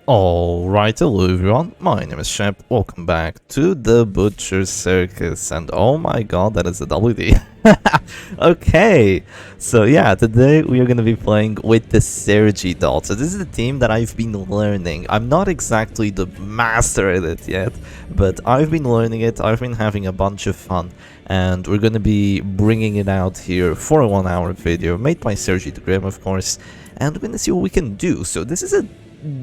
Alright, hello everyone, my name is Shep, welcome back to the Butcher Circus, and oh my god, that is a WD. Okay, so yeah, today we are going to be playing with the Serge doll. So this is the team that I've been learning. I'm not exactly the master at it yet, but I've been learning it, I've been having a bunch of fun, and we're going to be bringing it out here for a 1 hour video, made by Serge the Grim, of course, and we're going to see what we can do. So this is a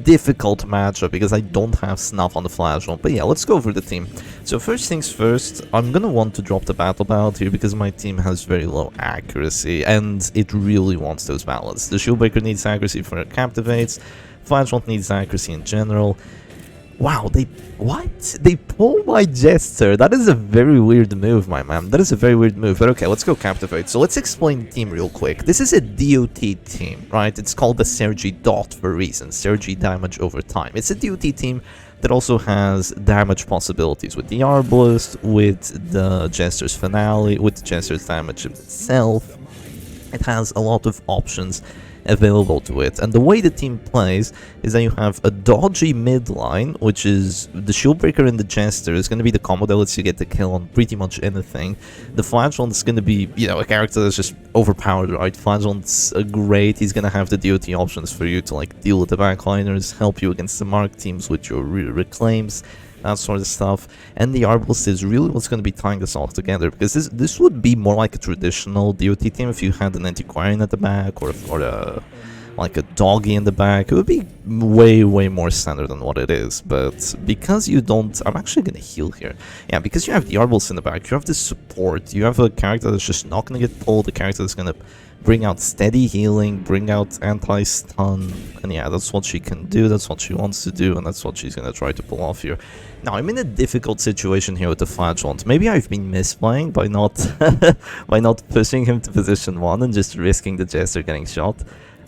difficult matchup because I don't have snuff on the flashlight, but yeah, let's go over the team. So first things first, I'm gonna want to drop the battle ballad here because my team has very low accuracy and it really wants those ballads. The Shieldbreaker needs accuracy for it captivates, flashlight needs accuracy in general. Wow, they pull my Jester. That is a very weird move, my man. That is a very weird move. But okay, let's go Captivate. So let's explain the team real quick. This is a DOT team, right? It's called the Serge Dot for a reason. Serge damage over time. It's a DOT team that also has damage possibilities with the Arbalest, with the Jester's Finale, with the Jester's damage itself. It has a lot of options available to it, and the way the team plays is that you have a dodgy mid line, which is the Shieldbreaker and the Jester is going to be the combo that lets you get the kill on pretty much anything. The Flagellant is going to be, you know, a character that's just overpowered, right? Flagellant's great, he's going to have the DOT options for you to like deal with the backliners, help you against the mark teams with your reclaims, that sort of stuff. And the Arbalest is really what's going to be tying this all together, because this would be more like a traditional DOT team if you had an Antiquarian at the back or like a doggy in the back. It would be way more standard than what it is, but because you don't... I'm actually going to heal here. Yeah, because you have the Arbalest in the back, you have this support, you have a character that's just not going to get pulled, a character that's going to bring out steady healing, bring out anti-stun, and yeah, that's what she can do, that's what she wants to do, and that's what she's gonna try to pull off here. Now, I'm in a difficult situation here with the Flagellant. Maybe I've been misplaying by not by not pushing him to position 1 and just risking the Jester getting shot.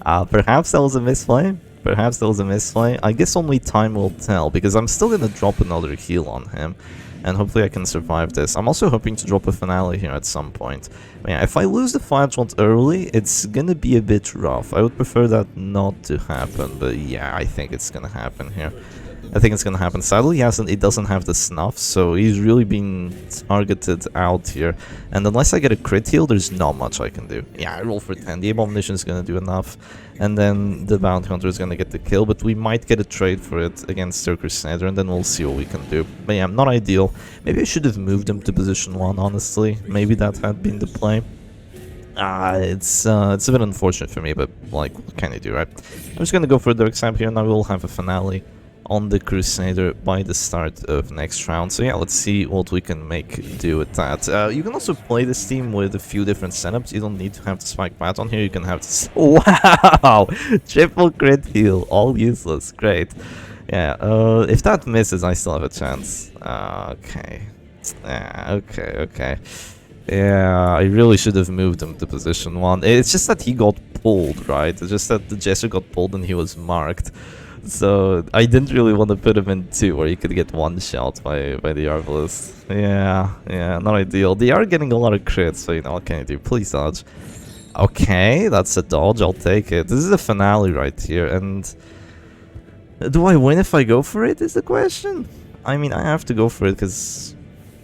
Perhaps that was a misplay, perhaps that was a misplay. I guess only time will tell, because I'm still gonna drop another heal on him, and hopefully I can survive this. I'm also hoping to drop a Finale here at some point. But yeah, if I lose the Flagellant early, it's gonna be a bit rough. I would prefer that not to happen, but yeah, I think it's gonna happen here. I think it's gonna happen. Sadly, it doesn't have the snuff, so he's really been targeted out here. And unless I get a crit heal, there's not much I can do. Yeah, I roll for 10. The Abomination is gonna do enough. And then the Bounty Hunter is gonna get the kill, but we might get a trade for it against Circus, and then we'll see what we can do. But yeah, not ideal. Maybe I should have moved him to position 1, honestly. Maybe that had been the play. It's a bit unfortunate for me, but like, what can you do, right? I'm just gonna go for a Dark Sap here, and I will have a Finale on the Crusader by the start of next round. So yeah, let's see what we can make do with that. You can also play this team with a few different setups. You don't need to have the Spike Bat on here. You can have this... Wow! Triple crit heal, all useless. Great. Yeah, if that misses, I still have a chance. Okay. Yeah, okay. Yeah, I really should have moved him to position 1. It's just that he got pulled, right? It's just that the Jester got pulled and he was marked. So I didn't really want to put him in 2 where he could get one shot by the Arbalest. Yeah, not ideal. They are getting a lot of crits, so you know, what can you do? Please dodge. Okay, that's a dodge, I'll take it. This is a Finale right here, and do I win if I go for it is the question? I mean, I have to go for it because...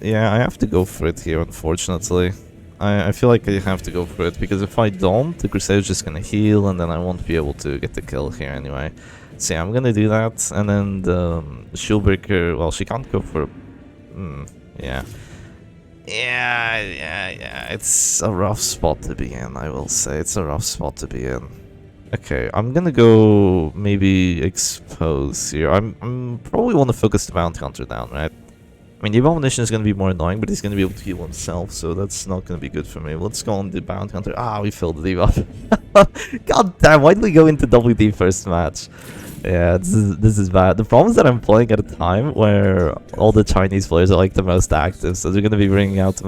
yeah, I have to go for it here, unfortunately. I feel like I have to go for it, because if I don't, the Crusader's just gonna heal, and then I won't be able to get the kill here anyway. So yeah, I'm gonna do that, and then the Shieldbreaker, well, she can't go for... yeah. Yeah, it's a rough spot to be in, I will say. It's a rough spot to be in. Okay, I'm gonna go maybe expose here. I'm probably want to focus the Bounty Hunter down, right? I mean, the Abomination is going to be more annoying, but he's going to be able to heal himself, so that's not going to be good for me. Let's go on the Bounty Hunter. Ah, we filled the debuff. God damn, why did we go into WD first match? Yeah, this is bad. The problem is that I'm playing at a time where all the Chinese players are like the most active, so they're going to be bringing out the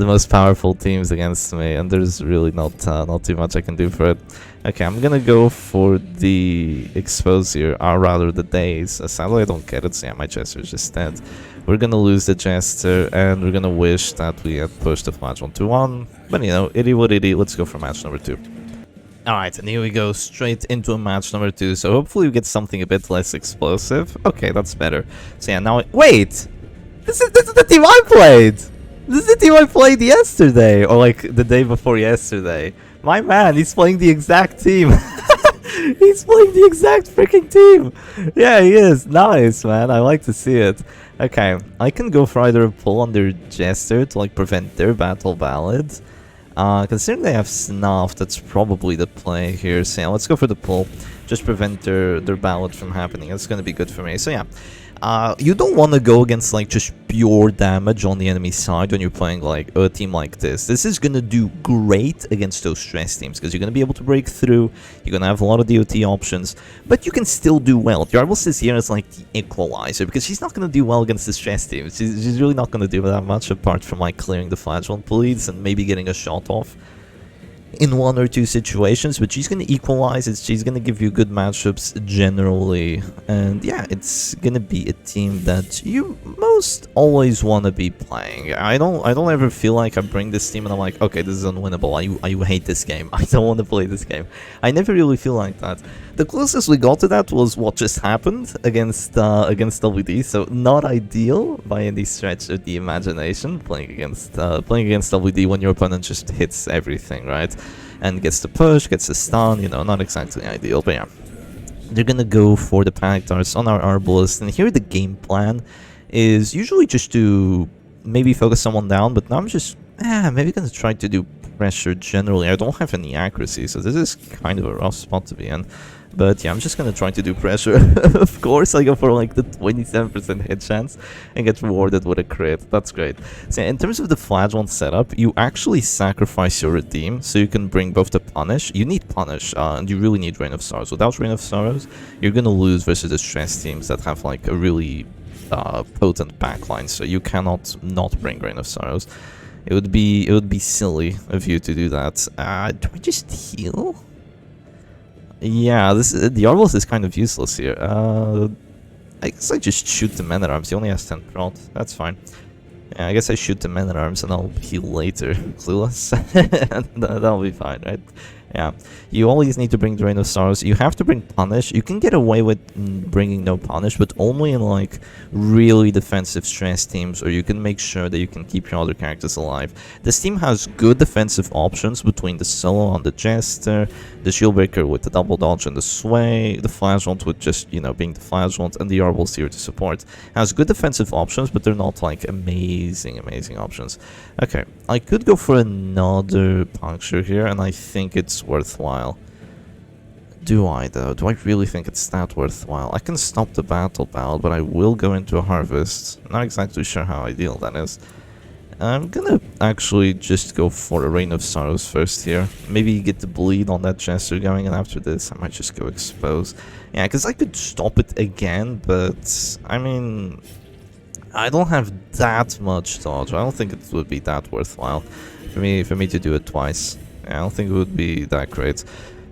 most powerful teams against me, and there's really not too much I can do for it. Okay, I'm gonna go for the expose here, or rather the daze. Sadly, I don't get it, so yeah, my Jester is just dead. We're gonna lose the Jester, and we're gonna wish that we had pushed the match 1-1. But you know, itty what itty, let's go for match number 2. Alright, and here we go, straight into a match number 2, so hopefully we get something a bit less explosive. Okay, that's better. So yeah, now... Wait! This is the team I played! This is the team I played yesterday, or like the day before yesterday. My man, he's playing the exact team. He's playing the exact freaking team! Yeah, he is. Nice, man. I like to see it. Okay, I can go for either a pull on their Jester to like prevent their Battle Ballad. Considering they have Snuff, that's probably the play here. So yeah, let's go for the pull. Just prevent their ballad from happening. That's gonna be good for me. So yeah. You don't want to go against like just pure damage on the enemy side when you're playing like a team like this. This is going to do great against those stress teams because you're going to be able to break through, you're going to have a lot of DOT options, but you can still do well. The Arbalest is here as like the equalizer because she's not going to do well against the stress teams. She's really not going to do that much apart from like clearing the flagellant bleeds and maybe getting a shot off in 1 or 2 situations, but she's going to equalize it. She's going to give you good matchups generally, and yeah, it's going to be a team that you most always want to be playing. I don't ever feel like I bring this team and I'm like, okay, this is unwinnable, I hate this game, I don't want to play this game. I never really feel like that. The closest we got to that was what just happened against WD, so not ideal by any stretch of the imagination, playing against WD when your opponent just hits everything, right? And gets the push, gets the stun, you know, not exactly ideal, but yeah. They're gonna go for the panic darts on our Arbalest, and here the game plan is usually just to maybe focus someone down, but now I'm just, maybe gonna try to do pressure generally. I don't have any accuracy, so this is kind of a rough spot to be in. But yeah, I'm just gonna try to do pressure. Of course, I go for like the 27% hit chance and get rewarded with a crit. That's great. So yeah, in terms of the flagellant setup, you actually sacrifice your redeem, so you can bring both the punish. You need punish, and you really need Rain of Sorrows. Without Rain of Sorrows, you're gonna lose versus the stress teams that have like a really potent backline. So you cannot not bring Rain of Sorrows. It would be silly of you to do that. Do I just heal? Yeah, the Arbalest is kind of useless here. I guess I just shoot the men-at-arms. He only has 10 prot. That's fine. Yeah, I guess I shoot the men-at-arms and I'll heal later. Clueless. That'll be fine, right? Yeah. You always need to bring the Rain of Sorrows. You have to bring Punish. You can get away with bringing no Punish, but only in like really defensive stress teams, or you can make sure that you can keep your other characters alive. This team has good defensive options between the solo on the Jester, the Shieldbreaker with the double dodge and the sway, the flagellant with just, you know, being the flagellant, and the Arbalest here to support. Has good defensive options, but they're not like amazing options. Okay, I could go for another Puncture here, and I think it's worthwhile. Do I though? Do I really think it's that worthwhile? I can stop the battle ballad, but I will go into a harvest. Not exactly sure how ideal that is. I'm gonna actually just go for a Rain of Sorrows first here. Maybe get the bleed on that Jester going, and after this I might just go expose. Yeah, because I could stop it again, but I mean, I don't have that much dodge. I don't think it would be that worthwhile for me to do it twice. Yeah, I don't think it would be that great.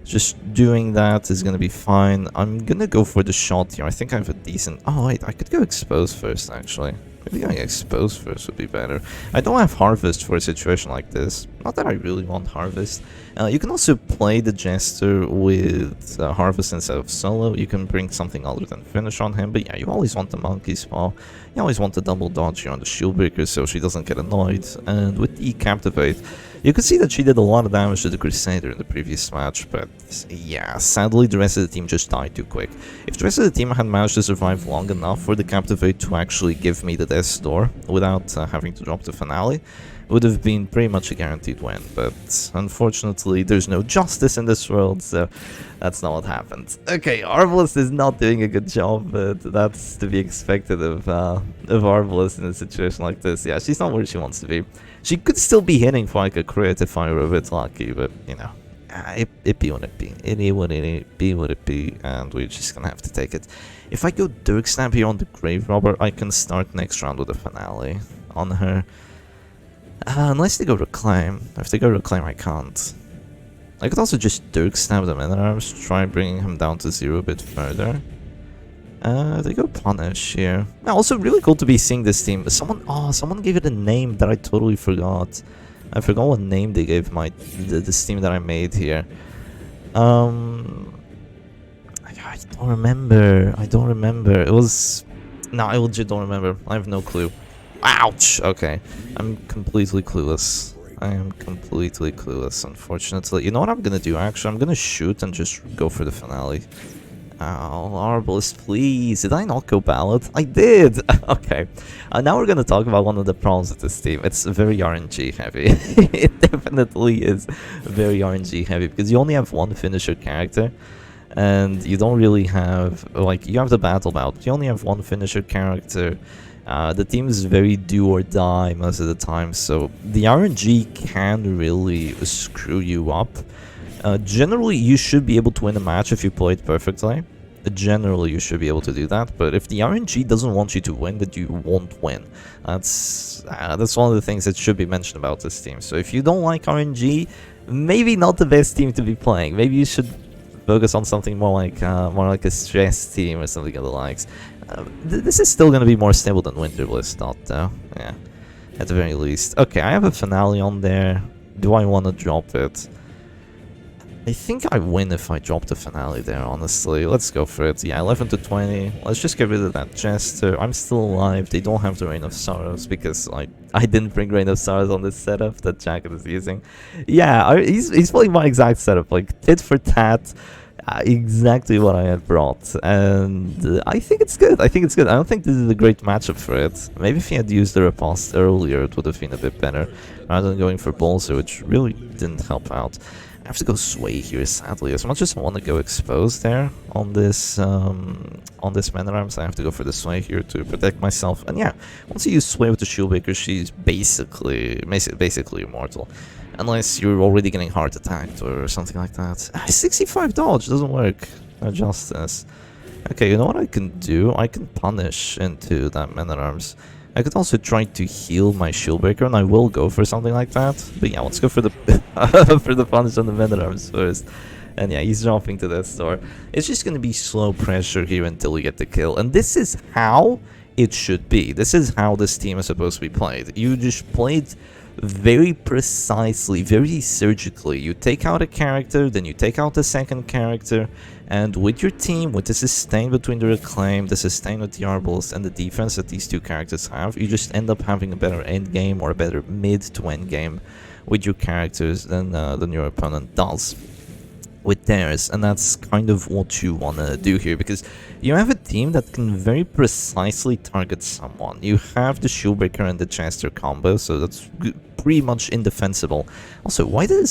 Just doing that is gonna be fine. I'm gonna go for the shot here. I think I have a decent... Oh wait, I could go expose first actually. Maybe going expose first would be better. I don't have harvest for a situation like this. Not that I really want harvest. You can also play the Jester with harvest instead of solo. You can bring something other than finish on him. But yeah, you always want the monkey's paw. You always want the double dodge here on the Shieldbreaker so she doesn't get annoyed. And with the Captivate, you can see that she did a lot of damage to the Crusader in the previous match, but yeah, sadly the rest of the team just died too quick. If the rest of the team had managed to survive long enough for the Captivate to actually give me the Death's Door without having to drop the finale, it would have been pretty much a guaranteed win, but unfortunately there's no justice in this world, so that's not what happened. Okay, Arbalest is not doing a good job, but that's to be expected of Arbalest in a situation like this. Yeah, she's not where she wants to be. She could still be hitting for like a crit if I were a bit lucky, but you know, it be what it be. It would be what it be, and we're just gonna have to take it. If I go Dirk Stab here on the Grave Robber, I can start next round with a finale on her. Unless they go Reclaim. If they go Reclaim, I can't. I could also just Dirk Stab them in arms, try bringing him down to 0 a bit further. They go Punish here. Yeah, also really cool to be seeing this team. Someone gave it a name that I totally forgot. I forgot what name they gave this team that I made here. I don't remember. I don't remember. It was... No, I legit don't remember. I have no clue. Ouch! Okay. I'm completely clueless. I am completely clueless, unfortunately. You know what I'm gonna do, actually? I'm gonna shoot and just go for the finale. Oh, Arbalest, please. Did I not go ballot? I did! Okay. Now we're gonna talk about one of the problems with this team. It's very RNG heavy. It definitely is very RNG heavy, because you only have one finisher character. And you don't really have, like, you have the battle bout. You only have one finisher character. The team is very do or die most of the time, so the RNG can really screw you up. Generally, you should be able to win a match if you play it perfectly. Generally, you should be able to do that, but if the RNG doesn't want you to win, then you won't win. That's one of the things that should be mentioned about this team. So if you don't like RNG, maybe not the best team to be playing. Maybe you should focus on something more like a stress team or something of the likes. This is still going to be more stable than Winter Bliss, not though. Yeah, at the very least. Okay, I have a finale on there. Do I want to drop it? I think I win if I drop the finale there, honestly. Let's go for it. Yeah, 11 to 20. Let's just get rid of that Jester. I'm still alive. They don't have the Reign of Sorrows because I didn't bring Reign of Sorrows on this setup that Jacket is using. Yeah, he's playing my exact setup, like tit for tat. Exactly what I had brought, and I think it's good. I don't think this is a great matchup for it. Maybe if he had used the riposte earlier, it would have been a bit better, rather than going for Bolster, which really didn't help out. I have to go Sway here, sadly. As much as I want to go Expose there on this mana arms, I have to go for the Sway here to protect myself. And yeah, once you use Sway with the Shieldbreaker, she's basically immortal. Unless you're already getting hard attacked or something like that. 65 dodge doesn't work. No justice. Okay, you know what I can do? I can punish into that Man at Arms. I could also try to heal my Shieldbreaker, and I will go for something like that. But yeah, let's go for the for the punish on the Man at Arms first. And yeah, he's dropping to that store. It's just gonna be slow pressure here until we get the kill. And this is how it should be. This is how this team is supposed to be played. You just played very precisely, very surgically. You take out a character, then you take out the second character, and with your team, with the sustain between the Reclaim, the sustain with the Arbalest, and the defense that these two characters have, you just end up having a better end game or a better mid to end game with your characters than your opponent does with theirs. And that's kind of what you want to do here, because you have a team that can very precisely target someone. You have the Shieldbreaker and the Jester combo, so that's pretty much indefensible. Also, why do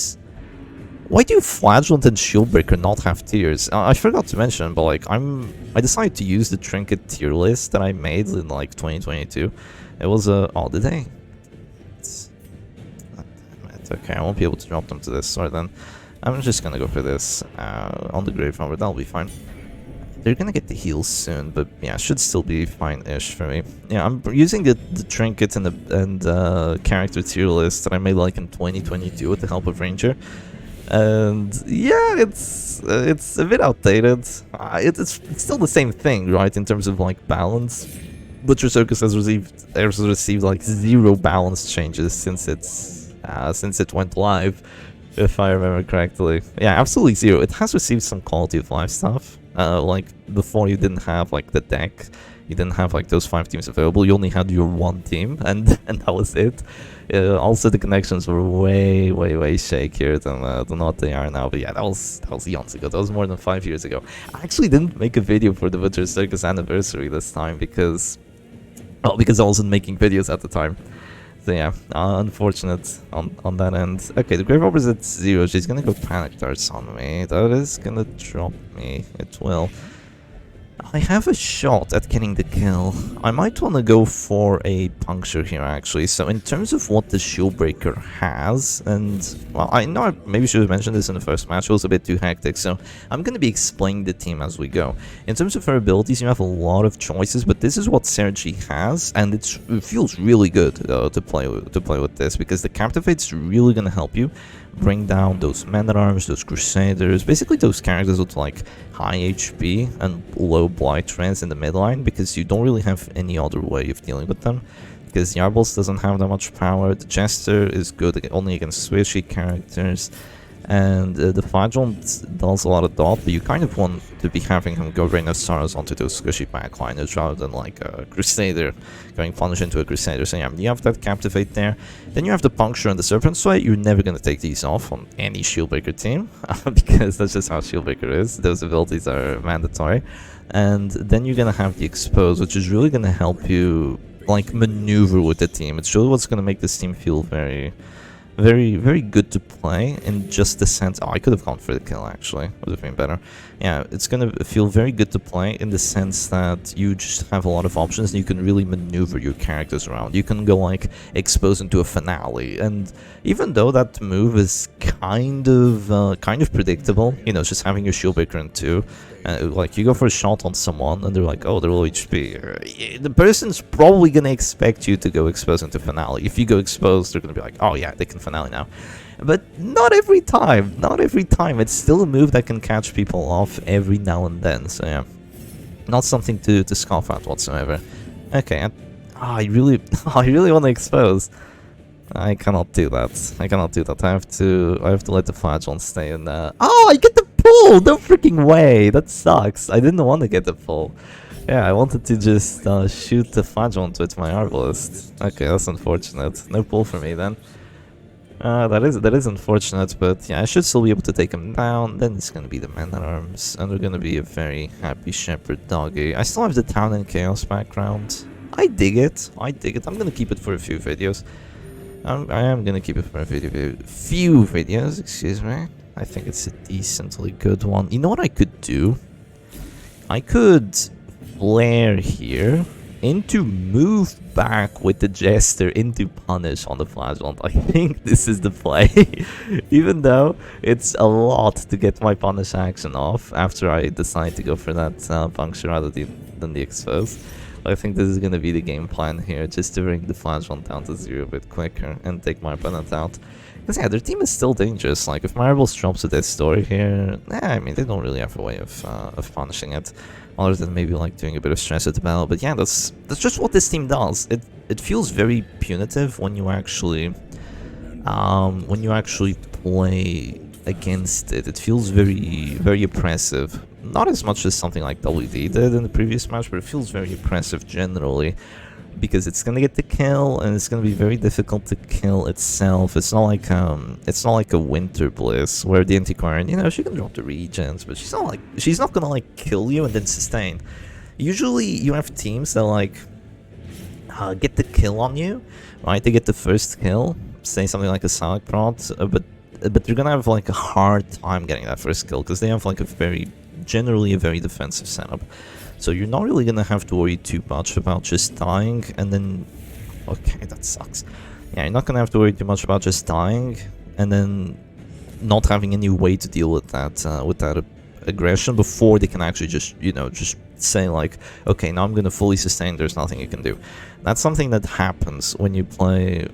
Flagellant and Shieldbreaker not have tiers? I forgot to mention, but like I decided to use the trinket tier list that I made in like 2022. It was a oh, did they? Okay, I won't be able to drop them to this sword then. I'm just gonna go for this on the Grave Robber, that'll be fine. They're gonna get the heals soon, but yeah, should still be fine-ish for me. Yeah, I'm using the trinket and the character tier list that I made like in 2022 with the help of Ranger. And yeah, it's a bit outdated. It's still the same thing, right, in terms of like balance. Butcher Circus has received like 0 balance changes since it went live, if I remember correctly. Yeah, absolutely 0. It has received some quality of life stuff. Like before, you didn't have like the deck, you didn't have like those 5 teams available. You only had your one team, and that was it. Also, the connections were way shakier than what they are now. But yeah, that was eons ago. That was more than 5 years ago. I actually didn't make a video for the Butcher Circus anniversary this time because I wasn't making videos at the time. So yeah, unfortunate on that end. Okay, the Grave Robber's at 0. She's gonna go Panic Darts on me. That is gonna drop me. It will. I have a shot at getting the kill. I might want to go for a Puncture here, actually. So in terms of what the Shieldbreaker has, and well, I know I maybe should have mentioned this in the first match, it was a bit too hectic, so I'm going to be explaining the team as we go. In terms of her abilities, you have a lot of choices, but this is what Serge has, and it feels really good to play with this, because the Captivate's really going to help you bring down those Men-at-Arms, those Crusaders, basically those characters with like high HP and low blight trends in the midline, because you don't really have any other way of dealing with them, because the Arbalest doesn't have that much power. The Jester is good only against swishy characters, And the Flagellant does a lot of dot, but you kind of want to be having him go Rain of Stars onto those squishy backliners rather than like a Crusader going Punish into a Crusader. So yeah, you have that Captivate there. Then you have the Puncture and the Serpent Sway. You're never going to take these off on any Shieldbreaker team because that's just how Shieldbreaker is. Those abilities are mandatory. And then you're going to have the Expose, which is really going to help you like maneuver with the team. It's really what's going to make this team feel very good to play in just the sense. Oh, I could have gone for the kill actually, would have been better. Yeah, it's gonna feel very good to play in the sense that you just have a lot of options and you can really maneuver your characters around. You can go like expose into a finale, and even though that move is kind of predictable, you know, just having your Shieldbreaker in 2. Like, you go for a shot on someone, and they're like, oh, they're low HP. The person's probably gonna expect you to go expose into finale. If you go expose, they're gonna be like, oh yeah, they can finale now. But not every time, not every time. It's still a move that can catch people off every now and then, so yeah. Not something to scoff at whatsoever. Okay, I really want to expose. I cannot do that. I cannot do that. I have to let the Flagellant stay in there. Oh, I get the pull! No freaking way! That sucks. I didn't want to get the pull. Yeah, I wanted to just shoot the Flagellant with my Arbalest. Okay, that's unfortunate. No pull for me then. That is unfortunate, but yeah, I should still be able to take him down. Then it's gonna be the Man-at-Arms, and we're gonna be a very happy Shepherd doggy. I still have the Town and Chaos background. I dig it. I dig it. I'm gonna keep it for a few videos. I am gonna keep it for a few videos, excuse me. I think it's a decently good one. You know what I could do? I could flare here into move back with the Jester into punish on the Flagellant. I think this is the play. Even though it's a lot to get my punish action off after I decide to go for that puncture rather than the expose. I think this is going to be the game plan here, just to bring the Flagellant down to 0 a bit quicker and take my opponent out. Because yeah, their team is still dangerous. Like, if my Arbalest drops to this story here, I mean, they don't really have a way of punishing it, other than maybe like doing a bit of stress at the battle. But yeah, that's just what this team does. It feels very punitive when you actually play against it. It feels very oppressive. Not as much as something like WD did in the previous match, but it feels very oppressive generally, because it's gonna get the kill and it's gonna be very difficult to kill itself. It's not like a Winter Bliss where the Antiquarian, you know, she can drop the regens, but she's not gonna like kill you and then sustain. Usually you have teams that like get the kill on you, right? They get the first kill, say something like a Scylaac prot, but they're gonna have like a hard time getting that first kill because they have like generally a very defensive setup. So you're not really gonna have to worry too much about just dying and then... Okay, that sucks. Yeah, you're not gonna have to worry too much about just dying and then not having any way to deal with that aggression before they can actually just, you know, just say like, okay, now I'm gonna fully sustain, there's nothing you can do. That's something that happens when you play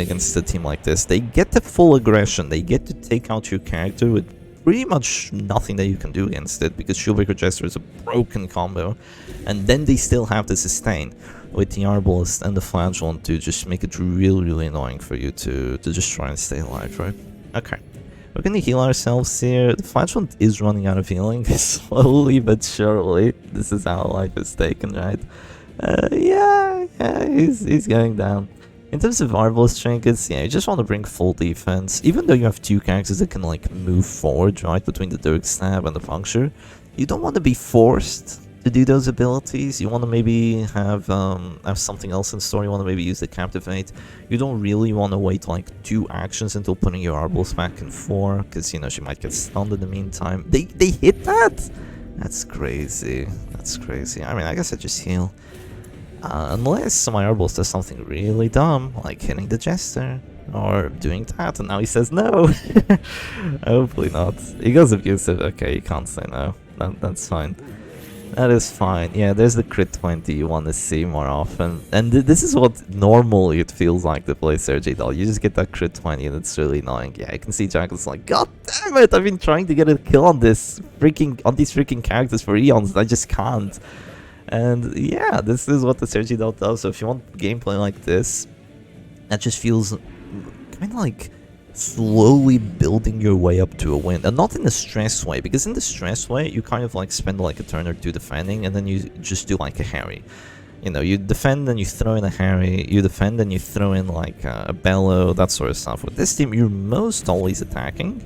against a team like this. They get the full aggression, they get to take out your character with pretty much nothing that you can do against it, because Shieldbreaker Jester is a broken combo, and then they still have to sustain with the Arbalest and the Flagellant to just make it really annoying for you to just try and stay alive, right? Okay, we're gonna heal ourselves here. The Flagellant is running out of healing, slowly but surely. This is how life is taken, right? Yeah, he's going down. In terms of Arbalest trinkets, yeah, you just want to bring full defense. Even though you have two characters that can like move forward, right, between the Dirk Stab and the Puncture, you don't want to be forced to do those abilities. You want to maybe have something else in store. You want to maybe use the Captivate. You don't really want to wait like 2 actions until putting your Arbalest back in 4, because you know she might get stunned in the meantime. They hit that? That's crazy. That's crazy. I mean, I guess I just heal. Unless my Arbalest does something really dumb, like hitting the Jester, or doing that, and now he says no. Hopefully not. He goes abusive. Okay, you can't say no. That's fine. That is fine. Yeah, there's the crit 20 you want to see more often. And this is what normally it feels like to play Serge Doll. You just get that crit 20 and it's really annoying. Yeah, I can see Jackal's like, God damn it, I've been trying to get a kill on these freaking characters for eons, and I just can't. And yeah, this is what the Serge Doll does. So if you want gameplay like this, that just feels kind of like slowly building your way up to a win, and not in a stress way, because in the stress way you kind of like spend like a turn or two defending and then you just do like a harry. You know, you defend and you throw in a harry, you defend and you throw in like a bellow, that sort of stuff. With this team, you're most always attacking,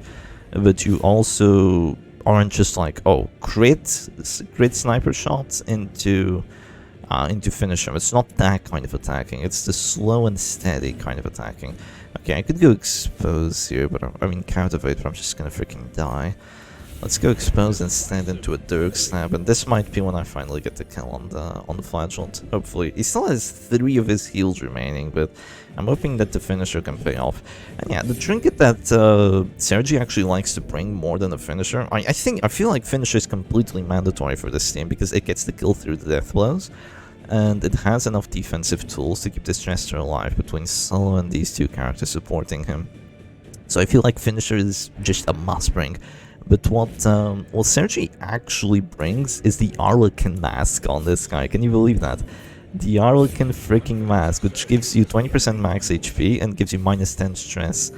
but you also aren't just like, oh, crit sniper shots into finisher. It's not that kind of attacking. It's the slow and steady kind of attacking. Okay, I could go expose here, but I mean countervate, but I'm just gonna freaking die. Let's go expose instead into a Dirk Stab, and this might be when I finally get the kill on the Flagellant. Hopefully, he still has 3 of his heals remaining, but I'm hoping that the finisher can pay off. And yeah, the trinket that Serge actually likes to bring more than a finisher. I feel like finisher is completely mandatory for this team because it gets the kill through the death blows, and it has enough defensive tools to keep this Jester alive between Solo and these 2 characters supporting him. So I feel like finisher is just a must bring. But what Serge actually brings is the Arlequin mask on this guy. Can you believe that? The Arlequin freaking mask, which gives you 20% max HP and gives you -10 stress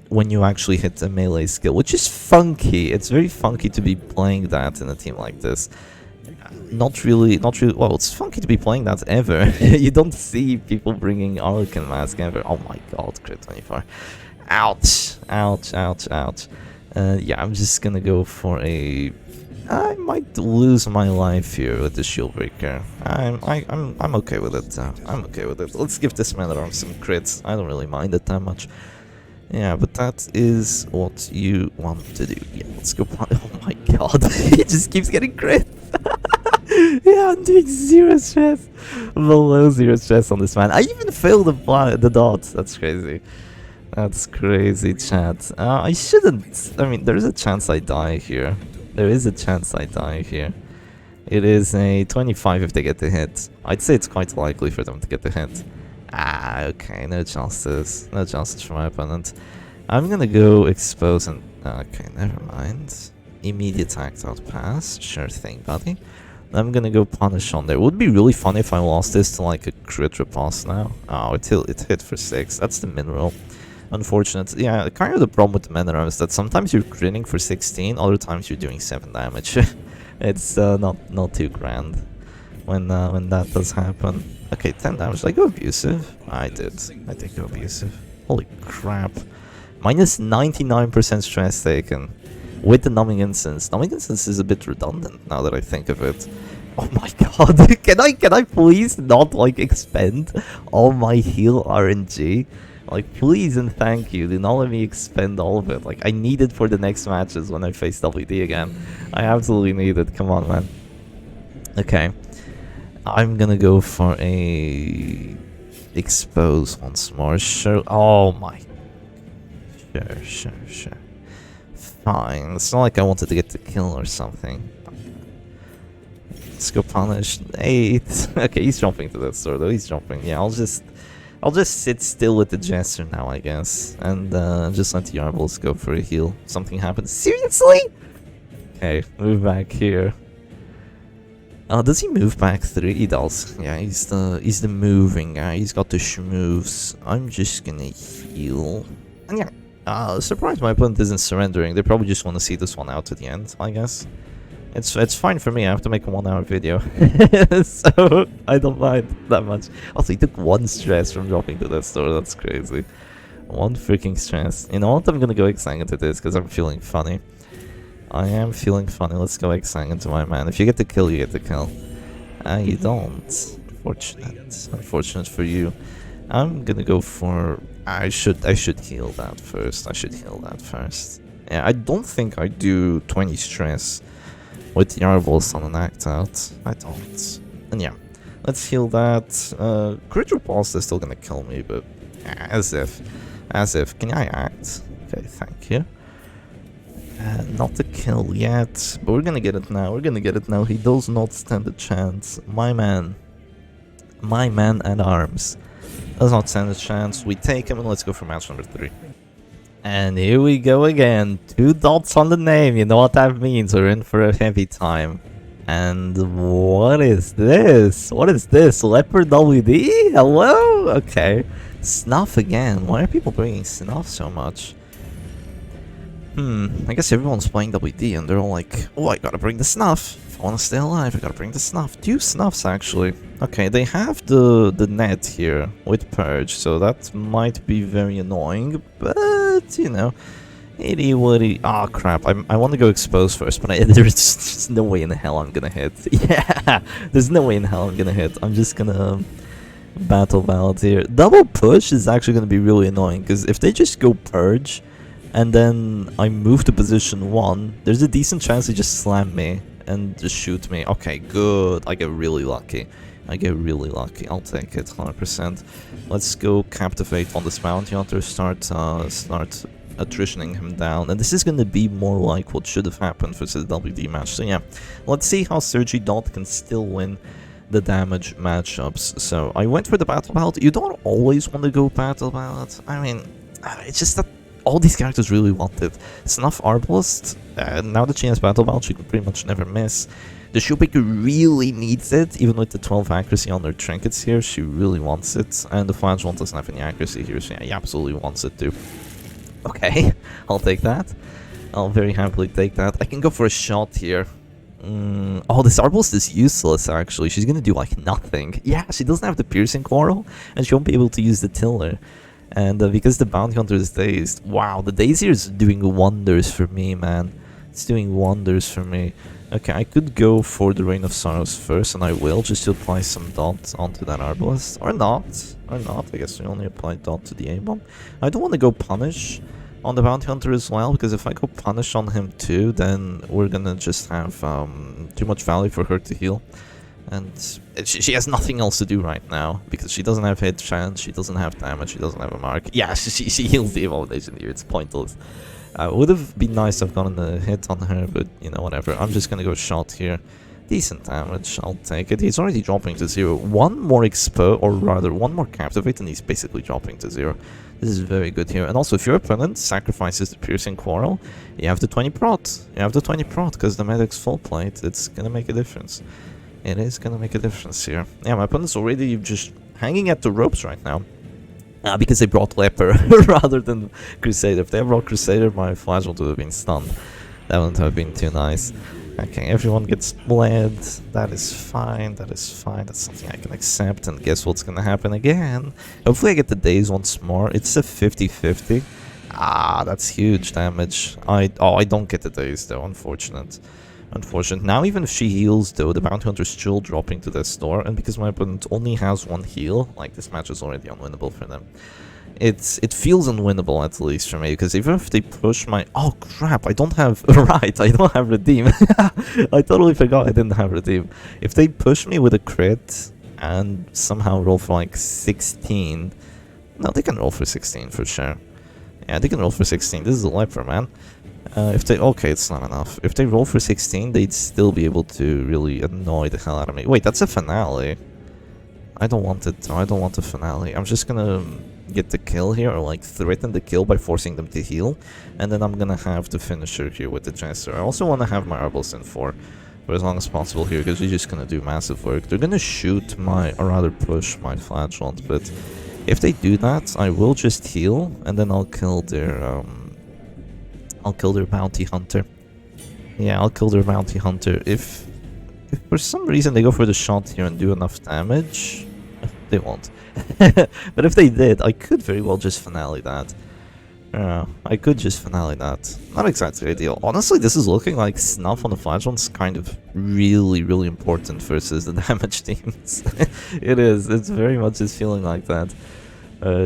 when you actually hit a melee skill, which is funky. It's very funky to be playing that in a team like this. Not really, well, it's funky to be playing that ever. You don't see people bringing Arlequin mask ever. Oh my god, crit 24. Ouch, ouch, ouch, ouch. Yeah, I'm just gonna go for a... I might lose my life here with the Shieldbreaker. I'm okay with it. I'm okay with it. Let's give this man around some crits. I don't really mind it that much. Yeah, but that is what you want to do. Yeah, let's go. Oh my god, he just keeps getting crit. Yeah, I'm doing 0 stress. Below 0 stress on this man. I even failed the dots. That's crazy. That's crazy, chat. I shouldn't. I mean, there is a chance I die here. There is a chance I die here. It is a 25 if they get the hit. I'd say it's quite likely for them to get the hit. Ah, okay, no chances. No chances for my opponent. I'm gonna go expose and... Okay, never mind. Immediate attack out pass. Sure thing, buddy. I'm gonna go punish on there. It would be really funny if I lost this to like a crit riposte now. Oh, it hit for 6. That's the mineral. Unfortunate. Yeah, kind of the problem with the mineral is that sometimes you're critting for 16, other times you're doing 7 damage. It's not too grand when that does happen. Okay, 10 damage. Did I go abusive? I did go abusive. Holy crap. Minus 99% stress taken with the numbing instance. Numbing instance is a bit redundant now that I think of it. Oh my god. Can I please not like expend all my heal RNG? Like, please and thank you, do not let me expend all of it. Like, I need it for the next matches when I face WD again. I absolutely need it, come on, man. Okay. I'm gonna go for a... expose once more. Sure. Oh my... Sure. Fine. It's not like I wanted to get the kill or something. Let's go punish. 8. Okay, he's jumping to that sword though. He's jumping. Yeah, I'll just sit still with the Jester now, I guess, and just let the Arbalest go for a heal. Something happens. Seriously? Okay, move back here. Does he move back 3? He does. Yeah, he's the moving guy. He's got the schmoves. I'm just gonna heal. And yeah, surprised my opponent isn't surrendering. They probably just want to see this one out to the end, I guess. It's fine for me. I have to make a 1-hour video, so I don't mind that much. Also, he took 1 stress from dropping to that store. That's crazy. 1 freaking stress. You know what? I'm gonna go Exang into this because I'm feeling funny. I am feeling funny. Let's go Exang into my man. If you get the kill, you get the kill. You don't. Unfortunate for you. I'm gonna go for... I should heal that first. Yeah, I don't think I do 20 stress with the Arbalest on an act out. I don't. And yeah, let's heal that. Crit riposte is still gonna kill me, but as if. Can I act? Okay, thank you. Not the kill yet, but we're gonna get it now. He does not stand a chance. My man at arms does not stand a chance. We take him and let's go for match number 3. And here we go again. 2 dots on the name. You know what that means. We're in for a heavy time. And what is this? Leopard WD? Hello? Okay. Snuff again. Why are people bringing Snuff so much? I guess everyone's playing WD and they're all like, oh, I gotta bring the Snuff. If I wanna stay alive, I gotta bring the Snuff. 2 Snuffs, actually. Okay, they have the net here with Purge, so that might be very annoying, but, you know, itty witty. Ah, crap. I want to go expose first, but there's no way in hell I'm gonna hit. Yeah, there's no way in hell I'm gonna hit. I'm just gonna battle ballad here. Double push is actually gonna be really annoying, because if they just go Purge, and then I move to position 1, there's a decent chance they just slam me and just shoot me. Okay, good. I get really lucky. I'll take it, 100%. Let's go Captivate on this Bounty Hunter, start attritioning him down. And this is going to be more like what should have happened for the WD match. So yeah, let's see how Serge Dot can still win the damage matchups. So I went for the Battle Ballad. You don't always want to go Battle Ballad. I mean, it's just that all these characters really want it. Snuff Arbalest, now that she has Battle Ballad, she can pretty much never miss. The Shieldbreaker really needs it, even with the 12 accuracy on their trinkets here, she really wants it. And the Flagellant doesn't have any accuracy here, so yeah, he absolutely wants it too. Okay, I'll take that. I'll very happily take that. I can go for a shot here. Oh, this Arbalest is useless, actually. She's gonna do, like, nothing. Yeah, she doesn't have the Piercing Quarrel, and she won't be able to use the Tiller. And because the Bounty Hunter is dazed, wow, the daze here is doing wonders for me, man. It's doing wonders for me. Okay, I could go for the Rain of Sorrows first, and I will, just to apply some dot onto that Arbalest. Or not. I guess we only apply dot to the A-bomb. I don't want to go Punish on the Bounty Hunter as well, because if I go Punish on him too, then we're gonna just have too much value for her to heal. And she has nothing else to do right now, because she doesn't have hit chance, she doesn't have damage, she doesn't have a mark. Yeah, she heals the Abomination here, it's pointless. Would have been nice to have gotten a hit on her, but, you know, whatever. I'm just gonna go shot here. Decent damage, I'll take it. He's already dropping to 0. One more expo, or rather, one more Captivate, and he's basically dropping to 0. This is very good here. And also, if your opponent sacrifices the Piercing Quarrel, you have the 20 prot. Because the Medic's full plate, it's gonna make a difference. It is gonna make a difference here. Yeah, my opponent's already just hanging at the ropes right now. Because they brought Leper rather than Crusader. If they brought Crusader, my Flagellant would have been stunned. That wouldn't have been too nice. Okay, everyone gets bled. That is fine. That's something I can accept. And guess what's gonna happen again? Hopefully I get the daze once more. It's a 50-50. Ah, that's huge damage. I don't get the daze though, unfortunate. Now even if she heals though, the Bounty Hunter is still dropping to this door, and because my opponent only has 1 heal, like this match is already unwinnable for them. It feels unwinnable at least for me, because even if they push my... Oh crap, I don't have... Right, I don't have Redeem. I totally forgot I didn't have Redeem. If they push me with a crit and somehow roll for like 16... No, they can roll for 16 for sure. Yeah, they can roll for 16. This is a leper, man. If they... Okay, it's not enough. If they roll for 16, they'd still be able to really annoy the hell out of me. Wait, that's a finale. I don't want it. I don't want a finale. I'm just gonna get the kill here, or like threaten the kill by forcing them to heal. And then I'm gonna have the finisher here with the Jester. I also want to have my Arbalest in for as long as possible here, because we're just gonna do massive work. They're gonna shoot my... or rather push my Flagellant, but if they do that, I will just heal, and then I'll kill their... I'll kill their Bounty Hunter. Yeah, I'll kill their Bounty Hunter. If for some reason they go for the shot here and do enough damage, they won't. But if they did, I could very well just finale that. I could just finale that. Not exactly ideal. Honestly, this is looking like Snuff on the Flagellant's kind of really important versus the damage teams. It is. It's very much just feeling like that.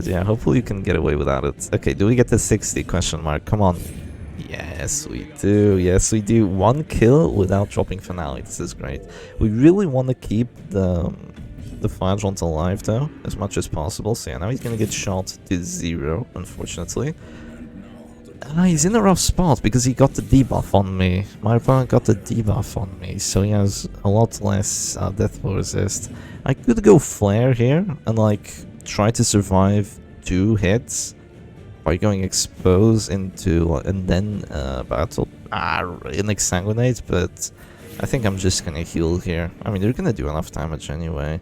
Yeah, hopefully you can get away without it. Okay, do we get to 60? Question mark. Come on. Yes, we do. Yes, we do. 1 kill without dropping finale. This is great. We really want to keep the Flagellant alive, though, as much as possible. So yeah, now he's going to get shot to 0, unfortunately. He's in a rough spot because he got the debuff on me. My opponent got the debuff on me, so he has a lot less death blow resist. I could go Flare here and, like, try to survive 2 hits by going expose into and then battle in exsanguinate, but I think I'm just gonna heal here. I mean, they're gonna do enough damage anyway.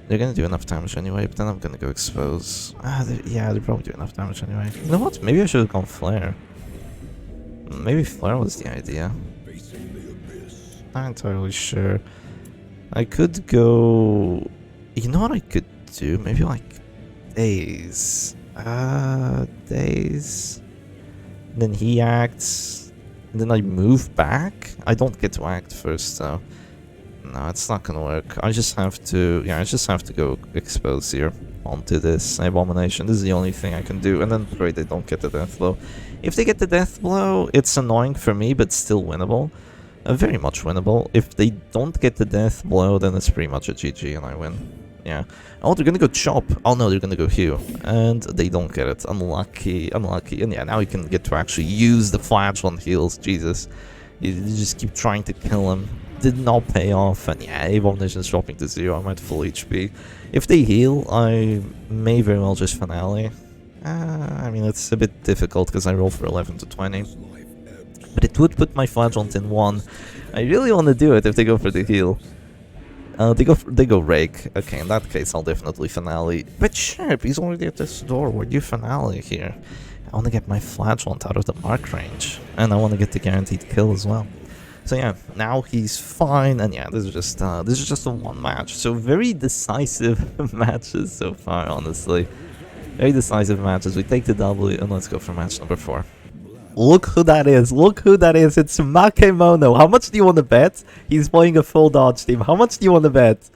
They're gonna do enough damage anyway, but then I'm gonna go expose. Yeah, they probably do enough damage anyway. You know what? Maybe I should have gone flare. Maybe flare was the idea. Not entirely sure. I could go... You know what I could do? Maybe like days. Days. Then he acts. And then I move back. I don't get to act first though. No, it's not gonna work. I just have to... Yeah, I just have to go expose here onto this abomination. This is the only thing I can do. And then pray they don't get the death blow. If they get the death blow, it's annoying for me, but still winnable. Very much winnable. If they don't get the death blow, then it's pretty much a GG and I win. Yeah. Oh, they're gonna go chop. Oh no, they're gonna go heal. And they don't get it. Unlucky, unlucky. And yeah, now we can get to actually use the flagellant heals. Jesus. You just keep trying to kill him. Did not pay off. And yeah, abomination's dropping to 0. I'm at full HP. If they heal, I may very well just finale. I mean, it's a bit difficult because I roll for 11 to 20. But it would put my flagellant in 1. I really want to do it if they go for the heal. They go rake. Okay, in that case I'll definitely finale. But Sharp, he's already at this door. Where do you finale here? I want to get my flagellant out of the mark range. And I want to get the guaranteed kill as well. So yeah, now he's fine, and yeah, this is just a one match. So very decisive matches so far, honestly. Very decisive matches. We take the W, and let's go for match number 4. Look who that is. Look who that is. It's Makemono. How much do you want to bet? He's playing a full dodge team. How much do you want to bet?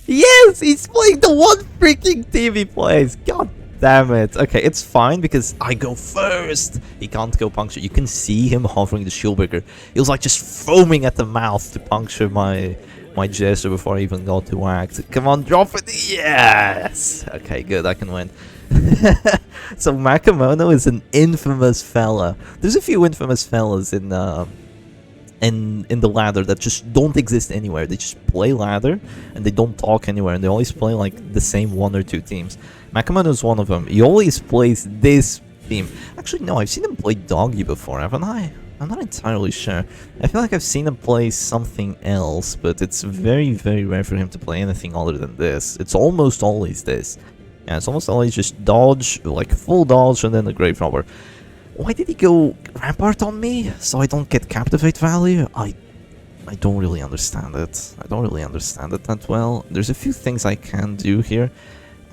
Yes! He's playing the one freaking team he plays. God damn it. Okay, it's fine because I go first. He can't go puncture. You can see him hovering the Shieldbreaker. He was like just foaming at the mouth to puncture my gesture before I even got to act. Come on, drop it. Yes! Okay, good. I can win. So Makemono is an infamous fella. There's a few infamous fellas in the ladder that just don't exist anywhere. They just play ladder and they don't talk anywhere, and they always play like the same 1 or 2 teams. Makemono is one of them. He always plays this team. Actually, no, I've seen him play doggy before, haven't I? I'm not entirely sure. I feel like I've seen him play something else, but it's very, very rare for him to play anything other than this. It's almost always this. Yeah, it's almost always just dodge, like full dodge, and then the grave robber. Why did he go rampart on me? So I don't get captivate value? I don't really understand it. I don't really understand it that well. There's a few things I can do here.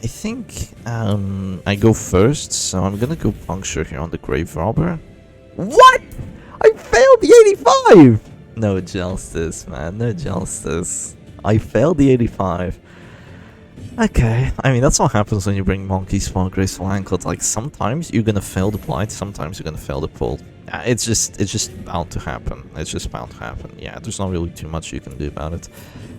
I think I go first, so I'm gonna go puncture here on the grave robber. What? I failed the 85! No justice, man. No justice. I failed the 85. Okay, I mean, that's what happens when you bring Monkey Spawn, Graceful Anklet. Like, sometimes you're gonna fail the blight, sometimes you're gonna fail the pull. Yeah, it's just bound to happen. It's just bound to happen. Yeah, there's not really too much you can do about it.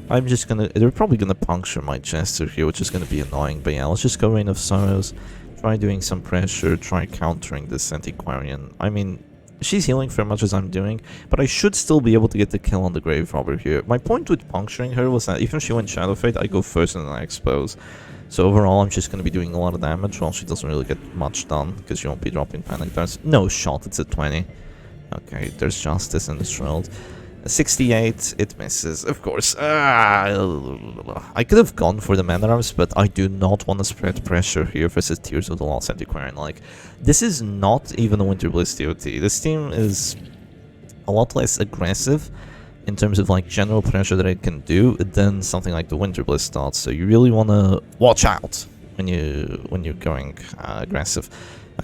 I'm just gonna... They're probably gonna puncture my Jester here, which is gonna be annoying. But yeah, let's just go Rain of Sorrows. Try doing some pressure, try countering this Antiquarian. I mean... She's healing for as much as I'm doing, but I should still be able to get the kill on the grave robber here. My point with puncturing her was that even if she went Shadow Fate, I go first and then I expose. So overall, I'm just going to be doing a lot of damage while she doesn't really get much done, because she won't be dropping panic darts. No shot, it's a 20. Okay, there's justice in this world. 68, it misses, of course. I could have gone for the mana arms, but I do not want to spread pressure here versus Tears of the Lost Antiquarian. Like, this is not even a Winter Bliss TOT. This team is a lot less aggressive in terms of like general pressure that it can do than something like the Winter Bliss does. So you really want to watch out when you're going aggressive.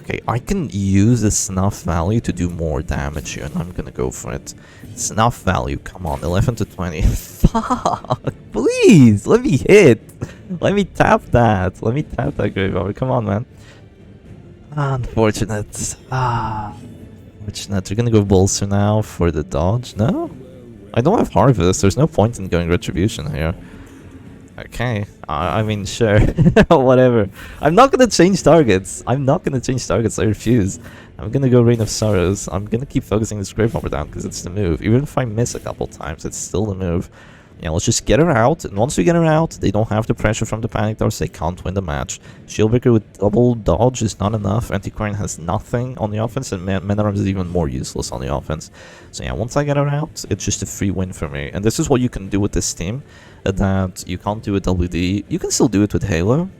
Okay, I can use the snuff value to do more damage here, and I'm gonna go for it. Snuff value, come on, 11 to 20. Fuck, please, let me hit. Let me tap that. Let me tap that grave robber. Come on, man. Unfortunate. Unfortunate. We're gonna go Bolster now for the dodge. No? I don't have Harvest. There's no point in going Retribution here. Okay, I mean, sure, whatever. I'm not gonna change targets. I'm not gonna change targets, I refuse. I'm gonna go Rain of Sorrows. I'm gonna keep focusing this grave robber down because it's the move. Even if I miss a couple times, it's still the move. Yeah, let's just get her out, and once we get her out, they don't have the pressure from the panic doors, they can't win the match. Shieldbreaker with double dodge is not enough, Antiquarian has nothing on the offense, and Man-at-Arms is even more useless on the offense. So yeah, once I get her out, it's just a free win for me. And this is what you can do with this team, that you can't do with WD. You can still do it with Halo.